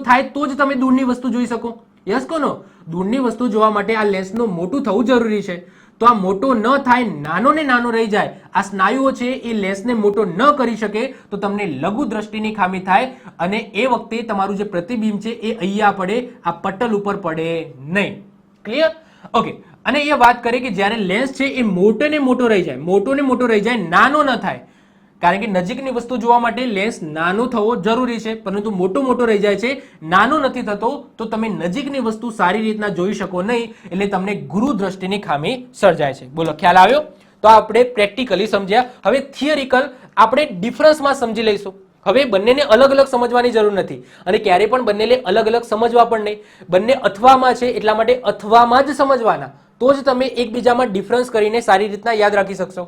થાય તો જ તમે દૂરની વસ્તુ જોઈ શકો. યસ કોનો? દૂરની વસ્તુ જોવા માટે આ લેન્સનું મોટું થવું જરૂરી છે. તો આ મોટો ન થાય, નાનો ને નાનો રહી જાય, આ સ્નાયુઓ છે એ લેન્સને મોટો ન કરી શકે તો તમને લઘુ દ્રષ્ટિની ખામી થાય. અને એ વખતે તમારું જે પ્રતિબિંબ છે એ અહીંયા પડે, આ પટલ ઉપર પડે નહીં. ક્લિયર? ઓકે, અને એ વાત કરીએ કે જ્યારે લેન્સ છે એ મોટો ને મોટો રહી જાય, નાનો ન થાય. કારણ કે નજીકની વસ્તુ જોવા માટે લેન્સ નાનો થવો જરૂરી છે, પરંતુ મોટો રહી જાય છે, નાનો નથી થતો, તો તમે નજીકની વસ્તુ સારી રીતના જોઈ શકો નહીં, એટલે તમને ગુરુ દ્રષ્ટિની ખામી સર્જાય છે. બોલો, ખ્યાલ આવ્યો? તો આપણે પ્રેક્ટિકલી સમજ્યા. હવે થિયરિકલ આપણે ડિફરન્સમાં સમજી લઈશું. હવે બંનેને અલગ અલગ સમજવાની જરૂર નથી, અને ક્યારે પણ બંનેને અલગ અલગ સમજવા પણ નહીં. બંને અથવામાં છે એટલા માટે અથવામાં જ સમજવાના, તો જ તમે એકબીજામાં ડિફરન્સ કરીને સારી રીતના યાદ રાખી શકશો.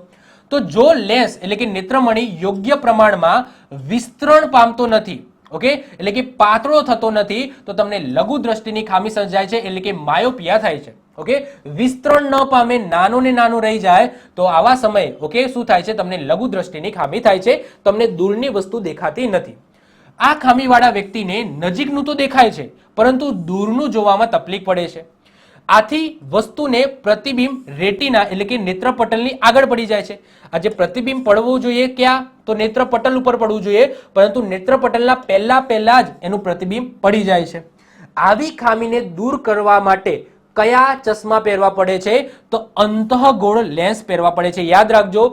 તો જો લેન્સ એટલે કે નેત્રમણી યોગ્ય પ્રમાણમાં વિસ્તરણ પામતો નથી, ઓકે, એટલે કે પાતળો થતો નથી, તો તમને લઘુ દ્રષ્ટિની ખામી સર્જાય છે, એટલે કે માયોપિયા થાય છે. ઓકે, વિસ્તરણ ન પામે, નાનો ને નાનો રહી જાય, તો આવા સમયે ઓકે શું થાય છે? તમને લઘુ દ્રષ્ટિની ખામી થાય છે, તમને દૂરની વસ્તુ દેખાતી નથી. આ ખામીવાળા વ્યક્તિને નજીકનું તો દેખાય છે, પરંતુ દૂરનું જોવામાં તકલીફ પડે છે. આથી વસ્તુને પ્રતિબિંબ રેટિના એટલે કે નેત્રપટલની આગળ પડી જાય છે. આ જે પ્રતિબિંબ પડવું જોઈએ ક્યાં, તો નેત્રપટલ ઉપર પડવું જોઈએ, પરંતુ નેત્રપટલના પહેલા જ એનું પ્રતિબિંબ પડી જાય છે. આવી ખામીને દૂર કરવા માટે કયા ચશ્મા પહેરવા પડે છે, તો અંતઃગોળ લેન્સ પહેરવા પડે છે. યાદ રાખજો,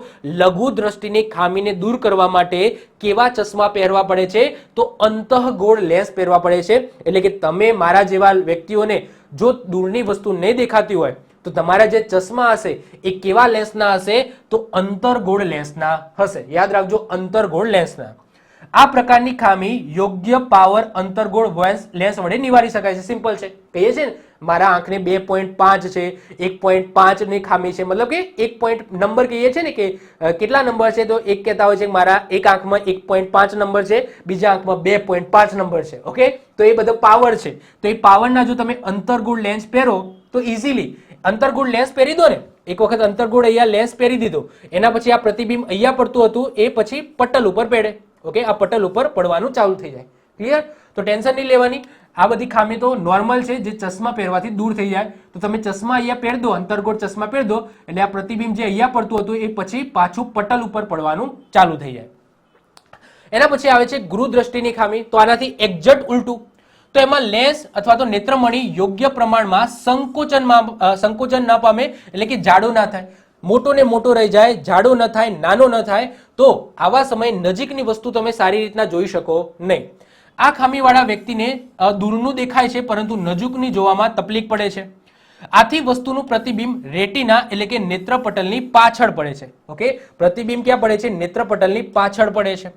લઘુ દ્રષ્ટિની ખામીને દૂર કરવા માટે કેવા ચશ્મા પહેરવા પડે છે, તો અંતઃગોળ લેન્સ પહેરવા પડે છે. એટલે કે તમે મારા જેવા વ્યક્તિઓને જો દૂરની વસ્તુ નહીં દેખાતી હોય તો તમારા જે ચશ્મા હશે એ કેવા લેન્સના હશે, તો અંતર્ગોળ લેન્સના હશે. યાદ રાખજો, અંતર્ગોળ લેન્સના. આ પ્રકારની ખામી યોગ્ય પાવર અંતર્ગોળ લેન્સ વડે નિવારી શકાય છે. સિમ્પલ છે. કહીએ છીએ ને મારા આંખને 2.5 છે, 1.5 ની ખામી છે, મતલબ કે 1 નંબર કહીએ છીએ ને કે કેટલા નંબર છે, તો એક કહેતા હોય છે કે મારા એક આંખમાં 1.5 નંબર છે, બીજા આંખમાં 2.5 નંબર છે. ઓકે, તો એ બધો પાવર છે. તો એ પાવરના જો તમે અંતર્ગોળ લેન્સ પહેરો તો ઇઝીલી અંતર્ગોળ લેન્સ પહેરી દો ને. એક વખત અંતર્ગોળ અહીંયા લેન્સ પહેરી દીધો, એના પછી આ પ્રતિબિંબ અહીંયા પડતું હતું એ પછી પટલ ઉપર પડે. ઓકે, આ પટલ ઉપર પડવાનું ચાલુ થઈ જાય. ક્લિયર? તો ટેન્શન નહીં લેવાની. આ બધી ખામી તો નોર્મલ છે, જે ચશ્મા પહેરવાથી દૂર થઈ જાય. તો તમે ચશ્મા અહીંયા પહેર દો, અંતર્ગોળ ચશ્મા પહેર દો, એટલે આ પ્રતિબિંબ જે અહીંયા પડતું હતું એ પછી પાછું પટલ ઉપર પડવાનું ચાલુ થઈ જાય. એના પછી આવે છે ગૃહ દ્રષ્ટિની ખામી. તો આનાથી એક્ઝેક્ટ ઉલટું. તો એમાં લેન્સ અથવા તો નેત્રમણી યોગ્ય પ્રમાણમાં સંકોચન ન પામે, એટલે કે જાડો ના થાય, મોટો ને મોટો રહી જાય, જાડો ન થાય, નાનો ન થાય. તો આવા સમયે નજીકની વસ્તુ તમે સારી રીતના જોઈ શકો નહીં. આ ખામીવાળા વ્યક્તિને દૂરનું દેખાય છે, પરંતુ નજીકની જોવામાં તકલીફ પડે છે. આથી વસ્તુનું પ્રતિબિંબ રેટિના એટલે કે નેત્રપટલની પાછળ પડે છે. ઓકે, પ્રતિબિંબ ક્યાં પડે છે? નેત્રપટલની પાછળ પડે છે.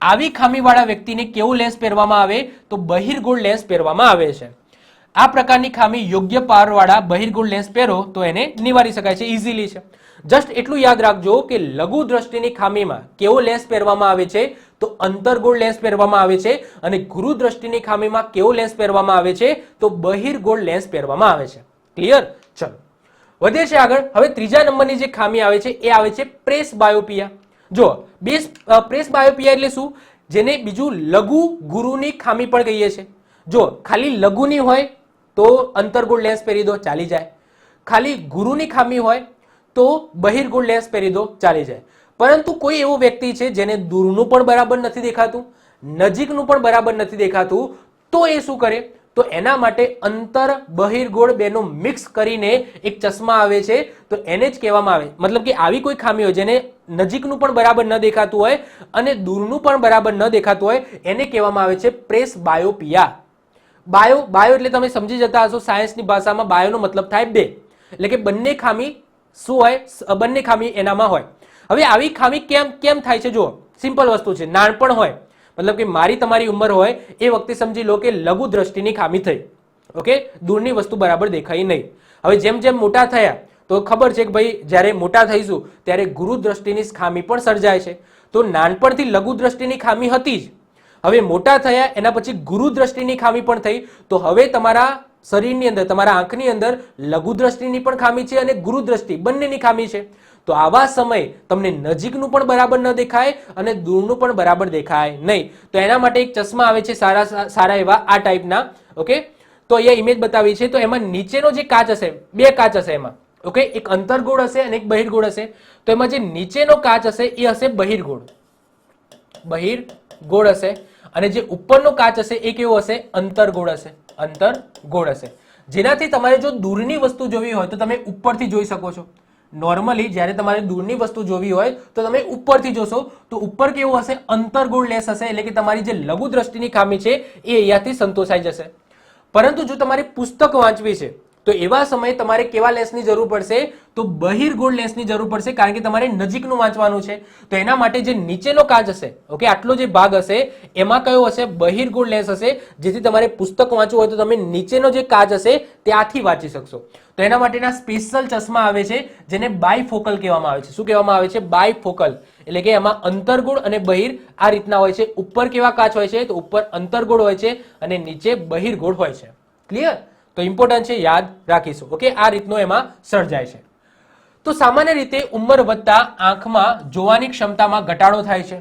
આવી ખામીવાળા વ્યક્તિને કેવું લેન્સ પહેરવામાં આવે, તો બહિર્ગોળ લેન્સ પહેરવામાં આવે છે. આ પ્રકારની ખામી યોગ્ય પાવરવાળા બહિર્ગોળ લેન્સ પહેરો તો એને નિવારી શકાય છે, ઇઝીલી છે. જસ્ટ એટલું યાદ રાખજો કે લઘુ દ્રષ્ટિની ખામીમાં કેવો લેન્સ પહેરવામાં આવે છે, તો અંતર્ગોળ લેન્સ પહેરવામાં આવે છે, અને ગૃહ દ્રષ્ટિની ખામીમાં કેવો લેન્સ પહેરવામાં આવે છે, તો બહિર્ગોળ લેન્સ પહેરવામાં આવે છે. ક્લિયર? ચલો વધીએ છીએ આગળ. હવે ત્રીજા નંબરની જે ખામી આવે છે એ આવે છે પ્રેસ બાયોપિયા. જો પ્રેસ બાયોપિયા એટલે શું? જેને બીજું લઘુ ગુરુની ખામી પણ કહીએ છીએ. જો ખાલી લઘુની હોય તો અંતર્ગોળ લેન્સ પહેરી દો, ચાલી જાય. ખાલી ગુરુની ખામી હોય તો બહિર્ગોળ લેન્સ પહેરી દો, ચાલી જાય. પરંતુ કોઈ એવો વ્યક્તિ છે જેને દૂરનું પણ બરાબર નથી દેખાતું, નજીકનું પણ બરાબર નથી દેખાતું, તો એ શું કરે? તો એના માટે અંતર બહિર્ગોળ બેનું મિક્સ કરીને એક ચશ્મા આવે છે, તો એને જ કહેવામાં આવે. મતલબ કે આવી કોઈ ખામી હોય જેને નજીકનું પણ બરાબર ન દેખાતું હોય અને દૂરનું પણ બરાબર ન દેખાતું હોય, એને કહેવામાં આવે છે પ્રેસ બાયોપિયા. બાયો એટલે તમે સમજી જતા હશો, સાયન્સની ભાષામાં બાયોનો મતલબ થાય બે, એટલે કે બંને ખામી શું હોય? બંને ખામી એનામાં હોય. હવે આવી ખામી કેમ થાય છે? જુઓ, સિમ્પલ વસ્તુ છે. નાનપણ હોય, મતલબ કે મારી તમારી ઉંમર હોય એ વખતે સમજી લો કે લઘુ દ્રષ્ટિની ખામી થઈ. ઓકે, દૂરની વસ્તુ બરાબર દેખાઈ નહીં. હવે જેમ જેમ મોટા થયા તો ખબર છે કે ભાઈ જ્યારે મોટા થઈશું ત્યારે ગૃહ દ્રષ્ટિની ખામી પણ સર્જાય છે. તો નાનપણથી લઘુ દ્રષ્ટિની ખામી હતી જ, હવે મોટા થયા એના પછી ગૃહ દ્રષ્ટિની ખામી પણ થઈ. તો હવે તમારા શરીરની અંદર, તમારા આંખની અંદર લઘુ દ્રષ્ટિની પણ ખામી છે અને ગૃહ દ્રષ્ટિ બંનેની ખામી છે. તો આવા સમયે તમને નજીકનું પણ બરાબર ન દેખાય અને દૂરનું પણ બરાબર દેખાય નહીં. તો એના માટે એક ચશ્મા આવે છે સારા એવા આ ટાઈપના. ઓકે, તો અહીંયા ઇમેજ બતાવી છે. તો એમાં નીચેનો જે કાચ હશે, બે કાચ હશે એમાં. ઓકે, એક અંતર્ગોળ હશે અને એક બહિર્ગોળ હશે. તો એમાં જે નીચેનો કાચ હશે એ હશે બહિર્ગોળ હશે, અને જે ઉપરનો કાચ હશે એ કેવો હશે? અંતર્ગોળ હશે. જેનાથી તમારે જો દૂરની વસ્તુ જોવી હોય તો તમે ઉપરથી જોઈ શકો છો. નોર્મલી જ્યારે તમારે દૂરની વસ્તુ જોવી હોય તો તમે ઉપરથી જોશો, તો ઉપર કેવું હશે? અંતર્ગોળ લેન્સ હશે, એટલે કે તમારી જે લઘુ દ્રષ્ટિની ખામી છે એ અહીંયાથી સંતોષાઈ જશે. પરંતુ જો તમારે પુસ્તક વાંચવી છે તો એવા સમયે તમારે કેવા લેન્સની જરૂર પડશે? તો બહિર્ગોળ લેન્સની જરૂર પડશે, કારણ કે તમારે નજીકનું વાંચવાનું છે. તો એના માટે જે નીચેનો કાચ હશે, ઓકે, આટલો જે ભાગ હશે એમાં કયો હશે? બહિર્ગોળ લેન્સ હશે, જેથી તમારે પુસ્તક વાંચવું હોય તો તમે નીચેનો જે કાચ હશે ત્યાંથી વાંચી શકશો. તો એના માટેના સ્પેશિયલ ચશ્મા આવે છે જેને બાયફોકલ કહેવામાં આવે છે. શું કહેવામાં આવે છે? બાયફોકલ. એટલે કે એમાં અંતર્ગોળ અને બહિર આ રીતના હોય છે. ઉપર કેવા કાચ હોય છે? તો ઉપર અંતર્ગોળ હોય છે અને નીચે બહિર્ગોળ હોય છે. ક્લિયર? તો ઇમ્પોર્ટન્ટ છે, યાદ રાખીશું. ઓકે, આ રીતનો એમાં સર્જાય છે. તો સામાન્ય રીતે ઉંમર વધતા આંખમાં જોવાની ક્ષમતામાં ઘટાડો થાય છે.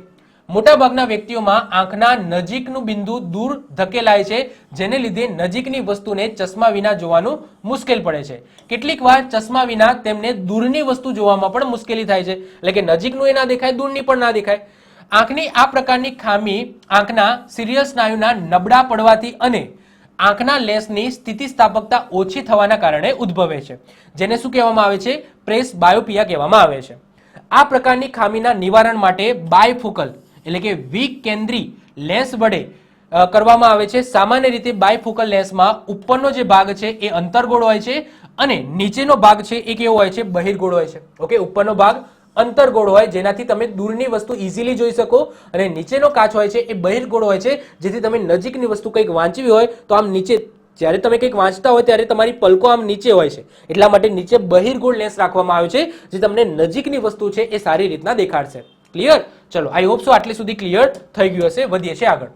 મોટાભાગના વ્યક્તિઓમાં આંખના નજીકનું બિંદુ દૂર ધકેલાય છે, જેને લીધે નજીકની વસ્તુને ચશ્મા વિના જોવાનું મુશ્કેલ પડે છે. કેટલીક વાર ચશ્મા વિના તેમને દૂરની વસ્તુ જોવામાં પણ મુશ્કેલી થાય છે, એટલે કે નજીકનું એ ના દેખાય, દૂરની પણ ના દેખાય. આંખની આ પ્રકારની ખામી આંખના સિરિયલ સ્નાયુના નબળા પડવાથી અને આંખના લેન્સની સ્થિતિસ્થાપકતા ઓછી થવાના કારણે ઉદ્ભવે છે, જેને શું કહેવામાં આવે છે? પ્રેસ બાયોપિયા કહેવામાં આવે છે. આ પ્રકારની ખામીના નિવારણ માટે બાયફોકલ એટલે કે વિકેન્દ્રી લેન્સ વડે કરવામાં આવે છે. સામાન્ય રીતે બાયફોકલ લેન્સમાં ઉપરનો જે ભાગ છે એ અંતર્ગોળ હોય છે અને નીચેનો ભાગ છે એ કેવો હોય છે? બહિર્ગોળ હોય છે. ઓકે, ઉપરનો ભાગ અંતર્ગોળ હોય જેનાથી તમે દૂરની વસ્તુ ઇઝીલી જોઈ શકો અને નીચેનો કાચ હોય છે એ બહિર્ગોળ હોય છે જેથી તમે નજીકની વસ્તુ કંઈક વાંચવી હોય તો આમ નીચે, જ્યારે તમે કંઈક વાંચતા હોય ત્યારે તમારી પલકો આમ નીચે હોય છે, એટલા માટે નીચે બહિર્ગોળ લેન્સ રાખવામાં આવે છે જે તમને નજીકની વસ્તુ છે એ સારી રીતના દેખાડશે. ક્લિયર? ચલો, આઈ હોપ સો આટલી સુધી ક્લિયર થઈ ગયું હશે. વધીએ છીએ આગળ.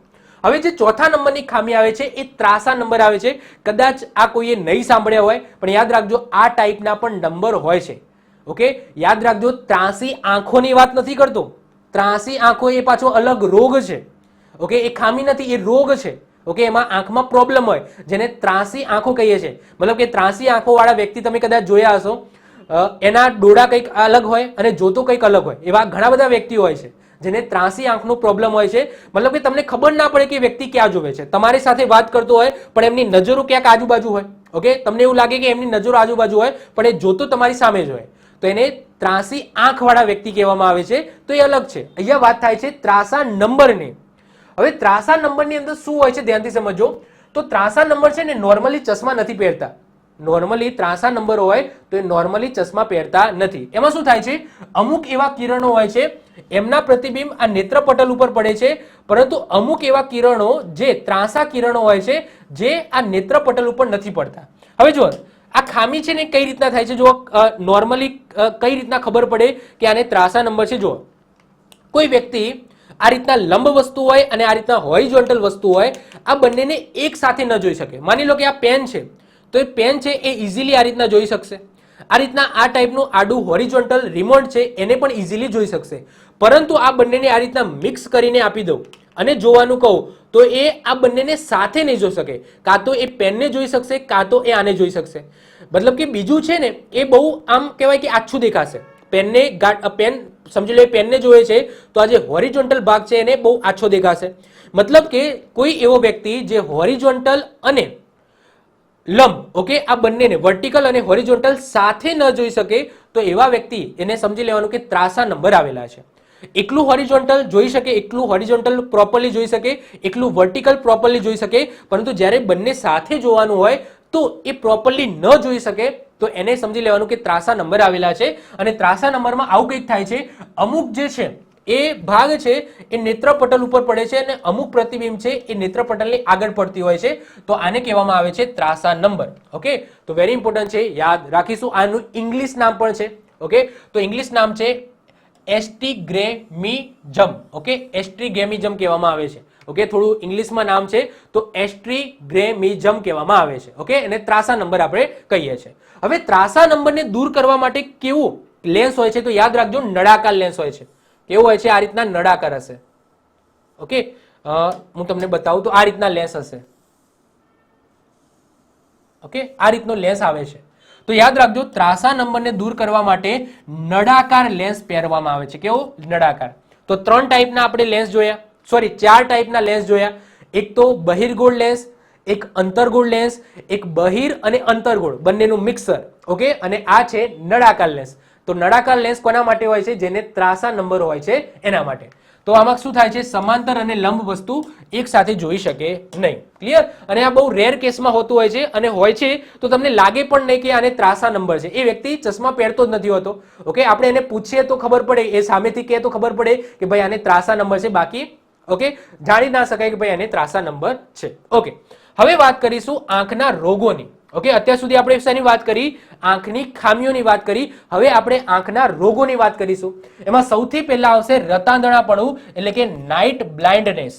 હવે જે ચોથા નંબરની ખામી આવે છે એ ત્રાસા નંબર આવે છે. કદાચ આ કોઈએ નહીં સાંભળ્યા હોય પણ યાદ રાખજો, આ ટાઈપના પણ નંબર હોય છે. ઓકે, યાદ રાખજો, ત્રાસી આંખોની વાત નથી કરતો. ત્રાસી આંખો એ પાછો અલગ રોગ છે. ઓકે, એ ખામી નથી, એ રોગ છે. ઓકે, એમાં આંખમાં પ્રોબ્લેમ હોય જેને ત્રાસી આંખો કહીએ છીએ. મતલબ કે ત્રાસી આંખો વાળા વ્યક્તિ તમે કદાચ જોયા હશો, એના ડોળા કંઈક અલગ હોય અને જોતો કંઈક અલગ હોય. એવા ઘણા બધા વ્યક્તિ હોય છે જેને ત્રાસી આંખનો પ્રોબ્લેમ હોય છે. મતલબ કે તમને ખબર ના પડે કે વ્યક્તિ ક્યાં જોવે છે. તમારી સાથે વાત કરતો હોય પણ એમની નજરો ક્યાંક આજુબાજુ હોય. ઓકે, તમને એવું લાગે કે એમની નજરો આજુબાજુ હોય પણ એ જોતો તમારી સામે જ હોય, તો એને ત્રાસી આંખ વાળા વ્યક્તિ કહેવામાં આવે છે. તો એ અલગ છે. અહીંયા વાત થાય છે ત્રાસા નંબરની. હવે ત્રાસા નંબરની અંદર શું હોય છે ધ્યાનથી સમજો. તો ત્રાસા નંબર છે ને નોર્મલી ચશ્મા નથી પહેરતા. નોર્મલી ત્રાસા નંબર હોય તો એ નોર્મલી ચશ્મા પહેરતા નથી. એમાં શું થાય છે? અમુક એવા કિરણો હોય છે, એમના પ્રતિબિંબ આ નેત્રપટલ ઉપર પડે છે, પરંતુ અમુક એવા કિરણો જે ત્રાસા કિરણો હોય છે જે આ નેત્રપટલ ઉપર નથી પડતા. હવે જુઓ, આ ખામી છે ને કઈ રીતના થાય છે? જો નોર્મલી કઈ રીતના ખબર પડે કે આને ત્રાસા નંબર છે? જુઓ, કોઈ વ્યક્તિ આ રીતના લંબ વસ્તુ હોય અને આ રીતના હોરિઝોન્ટલ વસ્તુ હોય, આ બંનેને એક સાથે ન જોઈ શકે. માની લો કે આ પેન છે, તો એ પેન છે એ ઇઝીલી આ રીતના જોઈ શકશે. આ રીતના આ ટાઈપનું આડું હોરિઝોન્ટલ રિમોટ છે એને પણ ઇઝીલી જોઈ શકશે. પરંતુ આ બંનેને આ રીતના મિક્સ કરીને આપી દઉં અને જોવાનું કહું તો એ આ બંનેને સાથે નહીં જોઈ શકે. કાં તો એ પેનને જોઈ શકશે, કાં તો એ આને જોઈ શકશે. મતલબ કે બીજું છે ને એ બહુ આમ કહેવાય કે આછું દેખાશે. પેન સમજી લો, પેનને જોઈએ છે તો આ જે હોરિઝોન્ટલ ભાગ છે એને બહુ આછો દેખાશે. મતલબ કે કોઈ એવો વ્યક્તિ જે હોરિઝોન્ટલ અને લંબ, ઓકે, આ બંનેને વર્ટિકલ અને હોરિઝોન્ટલ સાથે ન જોઈ શકે તો એવા વ્યક્તિ એને સમજી લેવાનું કે ત્રાસા નંબર આવેલા છે. એકલું હોરિઝોન્ટલ જોઈ શકે, એકલું હોરિઝોન્ટલ પ્રોપરલી જોઈ શકે, એકલું વર્ટિકલ પ્રોપરલી જોઈ શકે, પરંતુ જ્યારે બંને સાથે જોવાનું હોય તો એ પ્રોપરલી ન જોઈ શકે તો એને સમજી લેવાનું કે ત્રાસા નંબર આવેલા છે. અને ત્રાસા નંબરમાં આવું કંઈક થાય છે, અમુક જે છે એ ભાગ છે એ નેત્રપટલ ઉપર પડે છે અને અમુક પ્રતિબિંબ છે એ નેત્રપટલની આગળ પડતી હોય છે, તો આને કહેવામાં આવે છે ત્રાસા નંબર. ઓકે, તો વેરી ઇમ્પોર્ટન્ટ છે, યાદ રાખીશું. આનું ઇંગ્લિશ નામ પણ છે. ઓકે, તો ઇંગ્લિશ નામ છે એસ્ટિગ્રેમિઝમ. ઓકે, એસ્ટ્રીગેમિઝમ કહેવામાં આવે છે. ઓકે, થોડું ઇંગ્લિશમાં નામ છે તો એસ્ટ્રીગ્રેમિઝમ કહેવામાં આવે છે. ઓકે, અને ત્રાસા નંબર આપણે કહીએ છીએ. હવે ત્રાસા નંબરને દૂર કરવા માટે કેવું લેન્સ હોય છે? તો યાદ રાખજો, નળાકાર લેન્સ હોય છે. કેવું હોય છે? આ રીતના નળાકાર હશે. ઓકે, હું તમને બતાવું તો આ રીતના લેન્સ હશે. ઓકે, આ રીતનો લેન્સ આવે છે. તો યાદ રાખજો, ત્રાસા નંબરને દૂર કરવા માટે નળાકાર લેન્સ પહેરવામાં આવે છે. કેવો? નળાકાર. તો 3 ટાઈપના આપણે લેન્સ જોયા, સોરી 4 ટાઈપના લેન્સ જોયા. એક તો બહિર્ગોળ લેન્સ, એક અંતર્ગોળ લેન્સ, એક બહિર અને અંતર્ગોળ બંનેનું મિક્સર. ઓકે, અને આ છે નળાકાર લેન્સ. તો નળાકાર લેન્સ કોના માટે હોય છે? જેને ત્રાસા નંબર હોય છે એના માટે. તો આમાં શું થાય છે? સમાંતર અને લંબ વસ્તુ એક સાથે જોઈ શકે નહીં. ક્લિયર? અને આ બહુ રેર કેસમાં હોતું હોય છે, અને હોય છે તો તમને લાગે પણ નહીં કે આને ત્રાસા નંબર છે. એ વ્યક્તિ ચશ્મા પહેરતો જ નથી હોતો. ઓકે, આપણે એને પૂછીએ તો ખબર પડે, એ સામેથી કહે તો ખબર પડે કે ભાઈ આને ત્રાસા નંબર છે, બાકી ઓકે જાણી ના શકાય કે ભાઈ આને ત્રાસા નંબર છે. ઓકે, હવે વાત કરીશું આંખના રોગોની. ઓકે, અત્યાર સુધી આપણે શેની વાત કરી? આંખની ખામીઓની વાત કરી. હવે આપણે આંખના રોગોની વાત કરીશું. એમાં સૌથી પહેલા આવશે રતાંધણાપણું, એટલે કે નાઇટ બ્લાઇન્ડનેસ.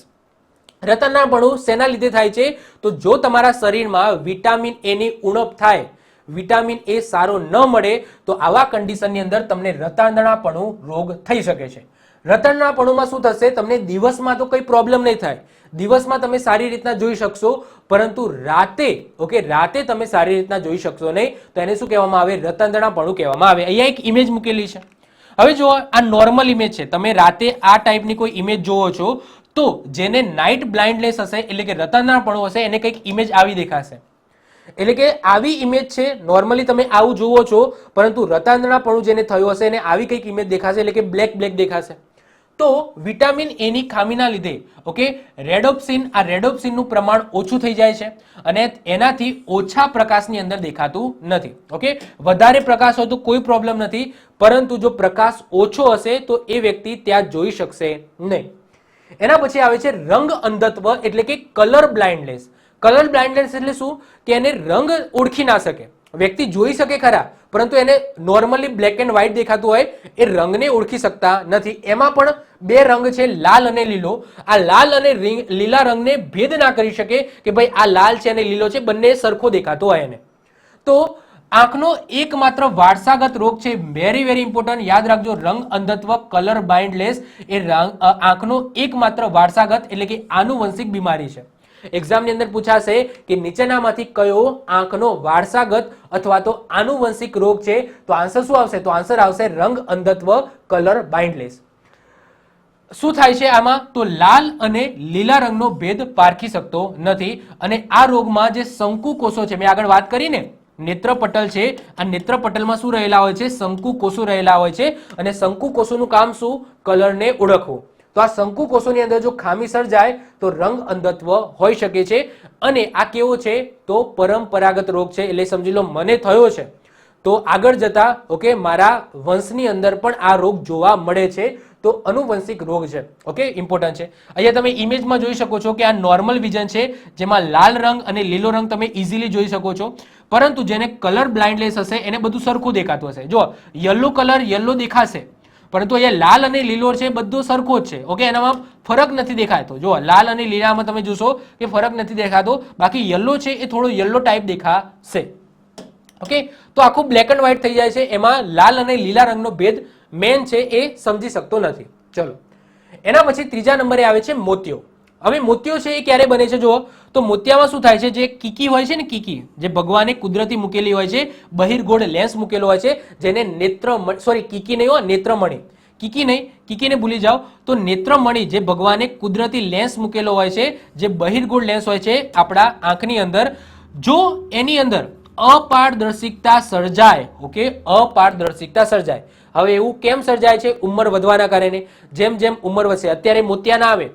રતાંધણાપણું શેના લીધે થાય છે? તો જો તમારા શરીરમાં વિટામિન એ ની ઉણપ થાય, વિટામિન એ સારો ન મળે તો આવા કન્ડિશનની અંદર તમને રતાંધણાપણું રોગ થઈ શકે છે. રતનડાપણુમાં શું થશે, તમને દિવસમાં તો કોઈ પ્રોબ્લેમ નહીં થાય, દિવસમાં તમે સારી રીતના જોઈ શકશો, પરંતુ રાતે રાતે તમે સારી રીતના જોઈ શકશો નહીં, તો એને શું કહેવામાં આવે, રતનડાપણું કહેવામાં આવે. અહીંયા એક ઇમેજ મૂકેલી છે. હવે જો આ નોર્મલ ઇમેજ છે, તમે રાતે આ ટાઈપની કોઈ ઇમેજ જોવો છો તો જેને નાઇટ બ્લાઇન્ડનેસ હશે એટલે કે રતનડાપણું હશે એને કંઈક ઇમેજ આવી દેખાશે. એટલે કે આવી ઇમેજ છે, નોર્મલી તમે આવું જુઓ છો, પરંતુ રતનડાપણું જેને થયું હશે એને આવી કંઈક ઇમેજ દેખાશે, એટલે કે બ્લેક બ્લેક દેખાશે. તો વિટામિન એ ની ખામીના લીધે રેડોપ્સિનનું પ્રમાણ ઓછું થઈ જાય છે અને એનાથી ઓછા પ્રકાશની અંદર દેખાતું નથી. વધારે પ્રકાશ હોય તો કોઈ પ્રોબ્લેમ નથી, પરંતુ જો પ્રકાશ ઓછો હશે તો એ વ્યક્તિ ત્યાં જોઈ શકશે નહીં. એના પછી આવે છે રંગ અંધત્વ એટલે કે કલર બ્લાઇન્ડનેસ. કલર બ્લાઇન્ડનેસ એટલે શું કે એને રંગ ઓળખી ના શકે, વ્યક્તિ જોઈ શકે ખરા પરંતુ એને નોર્મલી બ્લેક એન્ડ વ્હાઇટ દેખાતું હોય, એ રંગને ઓળખી શકતા નથી. એમાં પણ બે રંગ છે, લાલ અને લીલો. આ લાલ અને લીલા રંગને ભેદ ના કરી શકે કે ભાઈ આ લાલ છે અને લીલો છે, બંને સરખો દેખાતો હોય એને. તો આંખનો એકમાત્ર વારસાગત રોગ છે, વેરી વેરી ઇમ્પોર્ટન્ટ, યાદ રાખજો, રંગ અંધત્વ કલર બ્લાઇન્ડનેસ એ આંખનો એકમાત્ર વારસાગત એટલે કે આનુવંશિક બીમારી છે. એક્ઝામની અંદર પૂછાશે કે નીચેનામાંથી કયો આંખનો વારસાગત અથવા તો આનુવંશિક રોગ છે, તો આન્સર શું આવશે, તો આન્સર આવશે રંગ અંધત્વ કલર બ્લાઇન્ડનેસ. શું થાય છે આમાં, તો લાલ અને લીલા રંગનો ભેદ પારખી શકતો નથી અને આ રોગમાં જે શંકુ કોષો છે, મેં આગળ વાત કરી ને, નેત્રપટલ છે, આ નેત્રપટલમાં શું રહેલા હોય છે, શંકુ કોષો રહેલા હોય છે અને શંકુ કોષોનું કામ શું, કલરને ઓળખવું. તો આ શંકુ કોષોની અંદર જો ખામી સર્જાય તો રંગ અંધત્વ હોઈ શકે છે અને આ કેવો છે, તો પરંપરાગત રોગ છે. એટલે સમજી લો મને થયો છે તો આગળ જતા મારા વંશની અંદર પણ આ રોગ જોવા મળે છે, તો આનુવંશિક રોગ છે. ઇમ્પોર્ટન્ટ છે. અહીંયા તમે ઇમેજમાં જોઈ શકો છો કે આ નોર્મલ વિઝન છે, જેમાં લાલ રંગ અને લીલો રંગ તમે ઇઝીલી જોઈ શકો છો, પરંતુ જેને કલર બ્લાઇન્ડનેસ હશે એને બધું સરખું દેખાતું હશે. જો યલો કલર યલો દેખાશે, પરંતુ અહીંયા લાલ અને લીલો છે બધો સરખો જ છે. એનામાં ફરક નથી દેખાતો. જો લાલ અને લીલામાં તમે જોશો કે ફરક નથી દેખાતો, બાકી યલો છે એ થોડો યલો ટાઈપ દેખાશે. તો આખું બ્લેક એન્ડ વ્હાઇટ થઈ જાય છે, એમાં લાલ અને લીલા રંગનો ભેદ મેન છે એ સમજી શકતો નથી. ચલો, એના પછી ત્રીજા નંબરે આવે છે મોતિયો. હવે મોતિયો છે એ ક્યારે બને છે, જુઓ તો મોતિયામાં શું થાય છે, જે કીકી હોય છે ને, કીકી જે ભગવાને કુદરતી મૂકેલી હોય છે, બહિર્ગોળ લેન્સ મૂકેલો હોય છે, જેને કીકી નહીં હોય, નેત્રમણી, કીકી નહીં, કીકીને ભૂલી જાઓ. તો નેત્રમણી જે ભગવાને કુદરતી લેન્સ મૂકેલો હોય છે, જે બહિર્ગોળ લેન્સ હોય છે આપણા આંખની અંદર, જો એની અંદર અપારદર્શિકતા સર્જાય, અપારદર્શિકતા સર્જાય. હવે એવું કેમ સર્જાય છે, ઉંમર વધવાના કારણે. જેમ જેમ ઉંમર વધશે, અત્યારે મોતિયા ના આવે,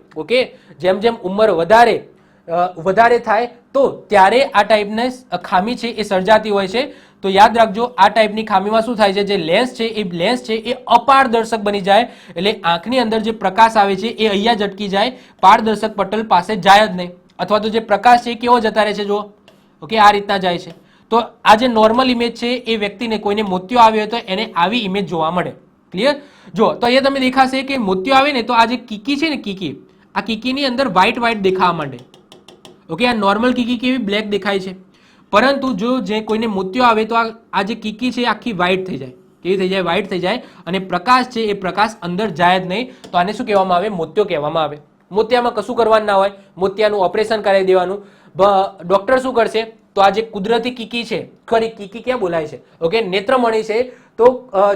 જેમ જેમ ઉંમર વધારે થાય તો ત્યારે આ ટાઈપની ખામી છે એ સર્જાતી હોય છે. તો યાદ રાખજો, આ ટાઈપની ખામીમાં શું થાય છે, જે લેન્સ છે એ અપારદર્શક બની જાય, એટલે આંખની અંદર જે પ્રકાશ આવે છે એ અહીંયા જ અટકી જાય, પારદર્શક પટલ પાસે જાય જ નહીં, અથવા તો જે પ્રકાશ છે એ કેવો જતા રહે છે, જો આ રીતના જાય છે. તો આ જે નોર્મલ ઇમેજ છે એ વ્યક્તિને કોઈને મોતિયો આવ્યો હોય તો એને આવી ઇમેજ જોવા મળે. ક્લિયર? જો તો અહીંયા તમે દેખાશે કે મોતિયો આવે ને તો આ જે કીકી છે ને, કીકી, આ કીકીની અંદર વ્હાઇટ વ્હાઇટ દેખાવા માંડે. આ નોર્મલ કીકી કેવી બ્લેક દેખાય છે, પરંતુ જો જે કોઈને મોતિયો આવે તો આ જે કીકી છે આખી વ્હાઇટ થઈ જાય. કેવી થઈ જાય? વ્હાઇટ થઈ જાય અને પ્રકાશ છે એ પ્રકાશ અંદર જાય જ નહીં. તો આને શું કહેવામાં આવે? મોતિયો કહેવામાં આવે. મોતિયામાં કશું કરવાનું ના હોય, મોતિયાનું ઓપરેશન કરાવી દેવાનું. ડોક્ટર શું કરશે, તો આ જે કુદરતી કીકી છે, કીકી ક્યાં બોલાય છે, નેત્રમણી છે, તો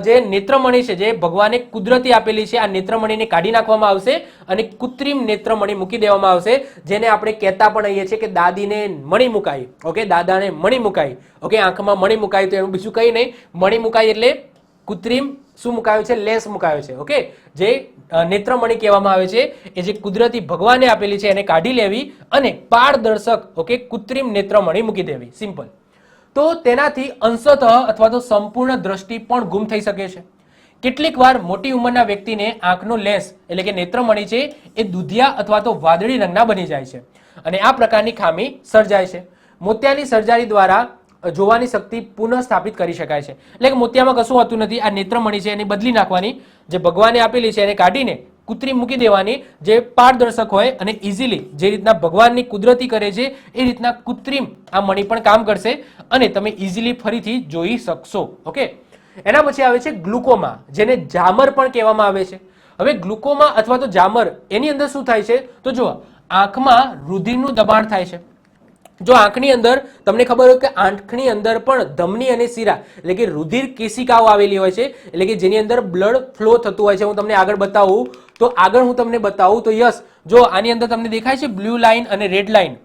જે નેત્રમણી છે જે ભગવાને કુદરતી આપેલી છે, આ નેત્રમણીને કાઢી નાખવામાં આવશે અને કૃત્રિમ નેત્રમણી મૂકી દેવામાં આવશે, જેને આપણે કહેતા પણ આવીએ છીએ કે દાદીને મણી મુકાઈ. દાદાને મણી મુકાઈ. આંખમાં મણી મુકાઈ, તો એનું બીજું કંઈ નહીં, મણી મુકાઈ એટલે કૃત્રિમ શું મુકાયો છે, લેન્સ મુકાયો છે. જે નેત્રમણી કહેવામાં આવે છે, એ જે કુદરતી ભગવાને આપેલી છે એને કાઢી લેવી અને પારદર્શક કૃત્રિમ નેત્રમણી મૂકી દેવી. સિમ્પલ. તો તેનાથી અંશતઃ અથવા તો સંપૂર્ણ દ્રષ્ટિ પણ ગુમ થઈ શકે છે. કેટલીક વાર મોટી ઉંમરના વ્યક્તિને આંખનો લેન્સ એટલે કે નેત્રમણી છે એ દૂધિયા અથવા તો વાદળી રંગના બની જાય છે અને આ પ્રકારની ખામી સર્જાય છે. મોતિયાની સર્જરી દ્વારા જોવાની શક્તિ પુનઃ સ્થાપિત કરી શકાય છે. એટલે કે મોતિયામાં કશું હોતું નથી, આ નેત્રમણી છે એને બદલી નાખવાની, જે ભગવાને આપેલી છે એને કાઢીને કૃત્રિમ મૂકી દેવાની, જે પારદર્શક હોય અને ઇઝીલી જે રીતના ભગવાનની કુદરતી કરે છે એ રીતના કૃત્રિમ આ મણી પણ કામ કરશે અને તમે ઇઝીલી ફરીથી જોઈ શકશો. એના પછી આવે છે ગ્લુકોમા, જેને ઝામર પણ કહેવામાં આવે છે. હવે ગ્લુકોમા અથવા તો જામર એની અંદર શું થાય છે તો જુઓ આંખમાં રુધિરનું દબાણ થાય છે. જો આંખની અંદર તમને ખબર હોય કે આંખની અંદર પણ ધમની અને શીરા એટલે કે રુધિર કેશિકાઓ આવેલી હોય છે, એટલે કે જેની અંદર બ્લડ ફ્લો થતું હોય છે. હું તમને આગળ બતાવું તો યસ જો આની અંદર તમને દેખાય છે બ્લુ લાઇન અને રેડ લાઇન,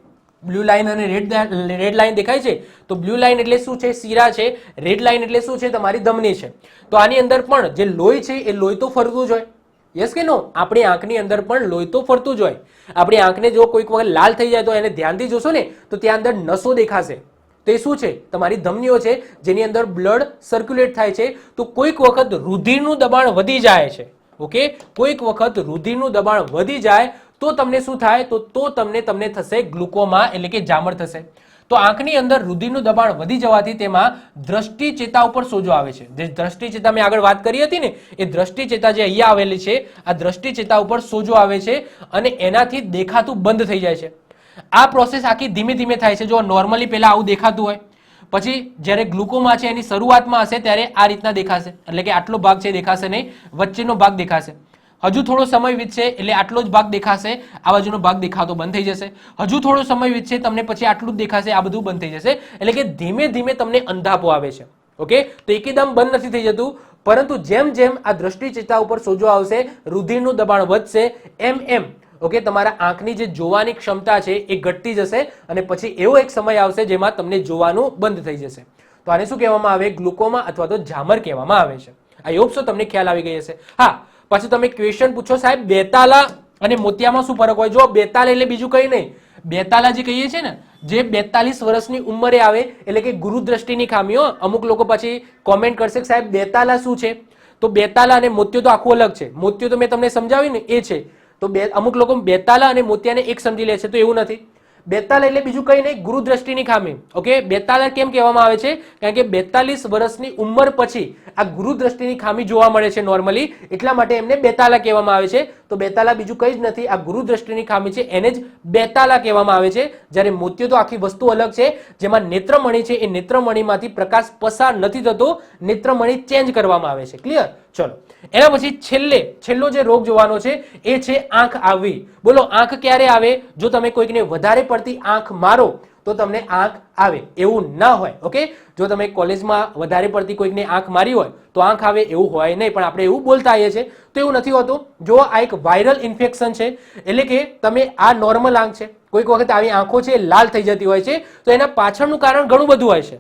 બ્લુ લાઇન અને રેડ લાઇન દેખાય છે. તો બ્લુ લાઇન એટલે શું છે? શીરા છે. રેડ લાઇન એટલે શું છે? તમારી ધમની છે. તો આની અંદર પણ જે લોહી છે એ લોહી તો ફરતું જ હોય. યસ કે નો? આપણી આંખની અંદર પણ લોહી તો ફરતું જ હોય. આપણી આંખને જો કોઈક વખત લાલ થઈ જાય તો એને ધ્યાનથી જોશો ને તો ત્યાં અંદર નસો દેખાશે. તો એ શું છે? તમારી ધમનીઓ છે જેની અંદર બ્લડ સર્ક્યુલેટ થાય છે. તો કોઈક વખત રુધિરનું દબાણ વધી જાય છે. ઓકે, કોઈક વખત રુધિરનું દબાણ વધી જાય તો તમને શું થાય? તો તમને થશે ગ્લુકોમા એટલે કે જામર થશે. તો આંખની અંદર રુધિરનું દબાણ વધી જવાથી તેમાં દ્રષ્ટિ ચેતા ઉપર સોજો આવે છે. જે દ્રષ્ટિ ચેતા મેં આગળ વાત કરી હતી ને, એ દ્રષ્ટિ ચેતા જે અહીંયા આવેલી છે, આ દ્રષ્ટિ ચેતા ઉપર સોજો આવે છે અને એનાથી દેખાતું બંધ થઈ જાય છે. આ પ્રોસેસ આખી ધીમે ધીમે થાય છે. જો નોર્મલી પહેલા આવું દેખાતું હોય, પછી જ્યારે ગ્લુકોમા છે એની શરૂઆતમાં હશે ત્યારે આ રીતના દેખાશે, એટલે કે આટલો ભાગ છે દેખાશે નહીં, વચ્ચેનો ભાગ દેખાશે. હજુ થોડો સમય વીતશે એટલે આટલો જ ભાગ દેખાશે, આ બાજુનો ભાગ દેખાતો બંધ થઈ જશે. હજુ થોડો સમય વીતશે તમને પછી આટલું જ દેખાશે, આ બધું બંધ થઈ જશે. એટલે કે ધીમે ધીમે તમને અંધાપો આવે છે. ઓકે, તો એકદમ બંધ નથી થઈ જતું, પરંતુ જેમ જેમ આ દ્રષ્ટિ ચેતા ઉપર સોજો આવશે, રુધિરનું દબાણ વધશે, એમ ઓકે તમારા આંખની જે જોવાની ક્ષમતા છે એ ઘટતી જશે અને પછી એવો એક સમય આવશે જેમાં તમને જોવાનું બંધ થઈ જશે. તો આને શું કહેવામાં આવે? ગ્લુકોમા અથવા તો જામર કહેવામાં આવે છે. આઈ હોપ સો તમને ખ્યાલ આવી ગઈ હશે. હા, પછી તમે ક્વેશ્ચન પૂછો સાહેબ બેતાલા અને મોતિયામાં શું ફરક હોય? જો બેતાલા એટલે બીજું કંઈ નહીં, બેતાલા જે કહીએ છીએ ને, જે 42 વર્ષની ઉંમરે આવે એટલે કે ગુરુદ્રષ્ટિની ખામીઓ. અમુક લોકો પછી કોમેન્ટ કરશે કે સાહેબ બેતાલા શું છે? તો બેતાલા અને મોતિયો તો આખું અલગ છે. મોતિયો તો મેં તમને સમજાવ્યું ને એ છે. તો અમુક લોકો બેતાલા અને મોતિયાને એક સમજી લે છે, તો એવું નથી. બેતાલા એટલે બીજું કંઈ નહીં, ગુરુદ્રષ્ટિની ખામી. ઓકે, બેતાલા કેમ કહેવામાં આવે છે? કારણ કે 42 વર્ષની ઉંમર પછી આ ગુરુદ્રષ્ટિની ખામી જોવા મળે છે નોર્મલી, એટલા માટે એમને બેતાલા કહેવામાં આવે છે. તો બેતાલા બીજું કંઈ જ નથી, આ ગુરુદ્રષ્ટિની ખામી છે એને જ બેતાલા કહેવામાં આવે છે. જ્યારે મોતિયો તો આખી વસ્તુ અલગ છે, જેમાં નેત્રમણી છે એ નેત્રમણીમાંથી પ્રકાશ પસાર નથી થતો, નેત્રમણી ચેન્જ કરવામાં આવે છે. ક્લિયર? ચલો, એના પછી છેલ્લો જે રોગ જોવાનો છે એ છે આંખ આવવી. બોલો, આંખ ક્યારે આવે? જો તમે કોઈકને વધારે પડતી આંખ મારો તો તમને આંખ આવે, એવું ના હોય. ઓકે, જો તમે કોલેજમાં વધારે પડતી કોઈકને આંખ મારી હોય તો આંખ આવે એવું હોય નહીં, પણ આપણે એવું બોલતા આવીએ છીએ, તો એવું નથી હોતું. જો આ એક વાયરલ ઇન્ફેક્શન છે, એટલે કે તમે આ નોર્મલ આંખ છે, કોઈક વખત આવી આંખો છે લાલ થઈ જતી હોય છે, તો એના પાછળનું કારણ ઘણું બધું હોય છે.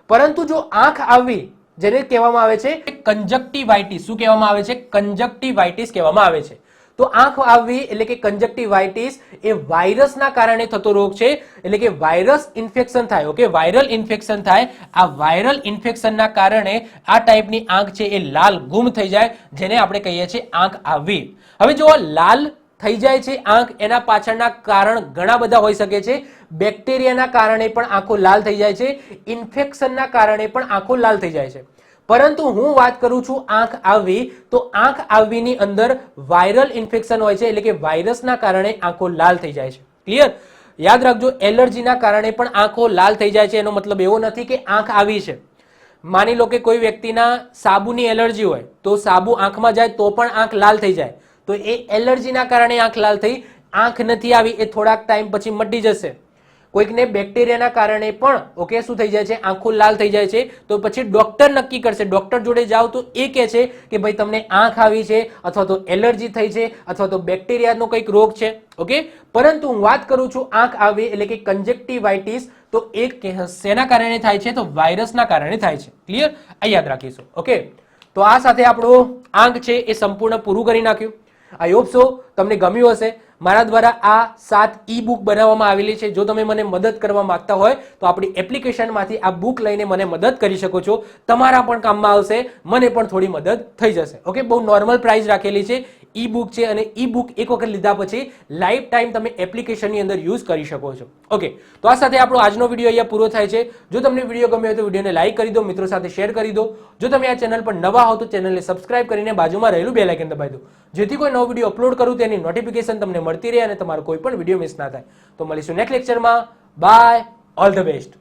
પરંતુ જો આંખ આવવી, જેને કહેવામાં આવે છે કંજક્ટિવાઇટિસ, શું કહેવામાં આવે છે? કંજક્ટિવાઇટિસ કહેવામાં આવે છે. તો આંખ આવવી એટલે કે કંજક્ટિવાઇટિસ એ વાયરસના કારણે થતો રોગ છે, એટલે કે વાયરસ ઇન્ફેક્શન થાય. ઓકે, વાયરલ ઇન્ફેક્શન થાય. આ વાયરલ ઇન્ફેક્શનના કારણે આ ટાઈપની આંખ છે એ લાલ ગુમ થઈ જાય, જેને આપણે કહીએ છીએ આંખ આવવી. હવે જો લાલ થઈ જાય છે આંખ, એના પાછળના કારણ ઘણા બધા હોઈ શકે છે. બેક્ટેરિયાના કારણે પણ આંખો લાલ થઈ જાય છે, ઇન્ફેક્શનના કારણે પણ આંખો લાલ થઈ જાય છે. પરંતુ હું વાત કરું છું આંખ આવવી, તો આંખ આવવીની અંદર વાયરલ ઇન્ફેક્શન હોય છે, એટલે કે વાયરસના કારણે આંખો લાલ થઈ જાય છે. ક્લિયર? યાદ રાખજો, એલર્જીના કારણે પણ આંખો લાલ થઈ જાય છે. એનો મતલબ એવો નથી કે આંખ આવી છે. માની લો કે કોઈ વ્યક્તિના સાબુની એલર્જી હોય, તો સાબુ આંખમાં જાય તો પણ આંખ લાલ થઈ જાય, તો એ એલર્જીના કારણે આંખ લાલ થઈ. આંખ નથી આવી, એ થોડાક ટાઈમ પછી મટી જશે. કોઈકને બેક્ટેરિયાના કારણે પણ ઓકે શું થઈ જાય છે? આંખો લાલ થઈ જાય છે. તો પછી ડોક્ટર નક્કી કરશે, ડોક્ટર જોડે જાઓ તો એ કહે છે કે ભાઈ તમને આંખ આવી છે, અથવા તો એલર્જી થઈ છે, અથવા તો બેક્ટેરિયાનો કંઈક રોગ છે. ઓકે, પરંતુ હું વાત કરું છું આંખ આવી એટલે કે કંજક્ટિવાઇટિસ, તો એ શેના કારણે થાય છે? તો વાયરસના કારણે થાય છે. ક્લિયર? આ યાદ રાખીશું. ઓકે, તો આ સાથે આપણું આંખ છે એ સંપૂર્ણ પૂરું કરી નાખ્યું. આઈ હોપ સો તમને ગમ્યું હશે. મારા દ્વારા આ 7 ઈ બુક બનાવવામાં આવેલી છે. જો તમે મને મદદ કરવા માંગતા હોય તો આપણી એપ્લિકેશનમાંથી આ બુક લઈને મને મદદ કરી શકો છો. તમારા પણ કામમાં આવશે, મને પણ થોડી મદદ થઈ જશે. ઓકે, બહુ નોર્મલ પ્રાઇસ રાખેલી છે. ઈ બુક છે અને ઈ બુક એક વખત લીધા પછી લાઈફ ટાઈમ તમે એપ્લિકેશનની અંદર યુઝ કરી શકો છો. ઓકે, તો આ સાથે આપણો આજનો વિડીયો અહીંયા પૂરો થાય છે. જો તમને વિડીયો ગમ્યો હોય તો વિડીયોને લાઈક કરી દો, મિત્રો સાથે શેર કરી દો. જો તમે આ ચેનલ પર નવા હો તો ચેનલને સબસ્ક્રાઇબ કરીને બાજુમાં રહેલું બેલ આઇકન દબાવી દો, જેથી કોઈ નવો વિડીયો અપલોડ કરું તેની નોટિફિકેશન તમને મળતી રહે અને તમારો કોઈ પણ વિડીયો મિસ ના થાય. તો મળીશું નેક્સ્ટ લેક્ચરમાં. Bye, all the best.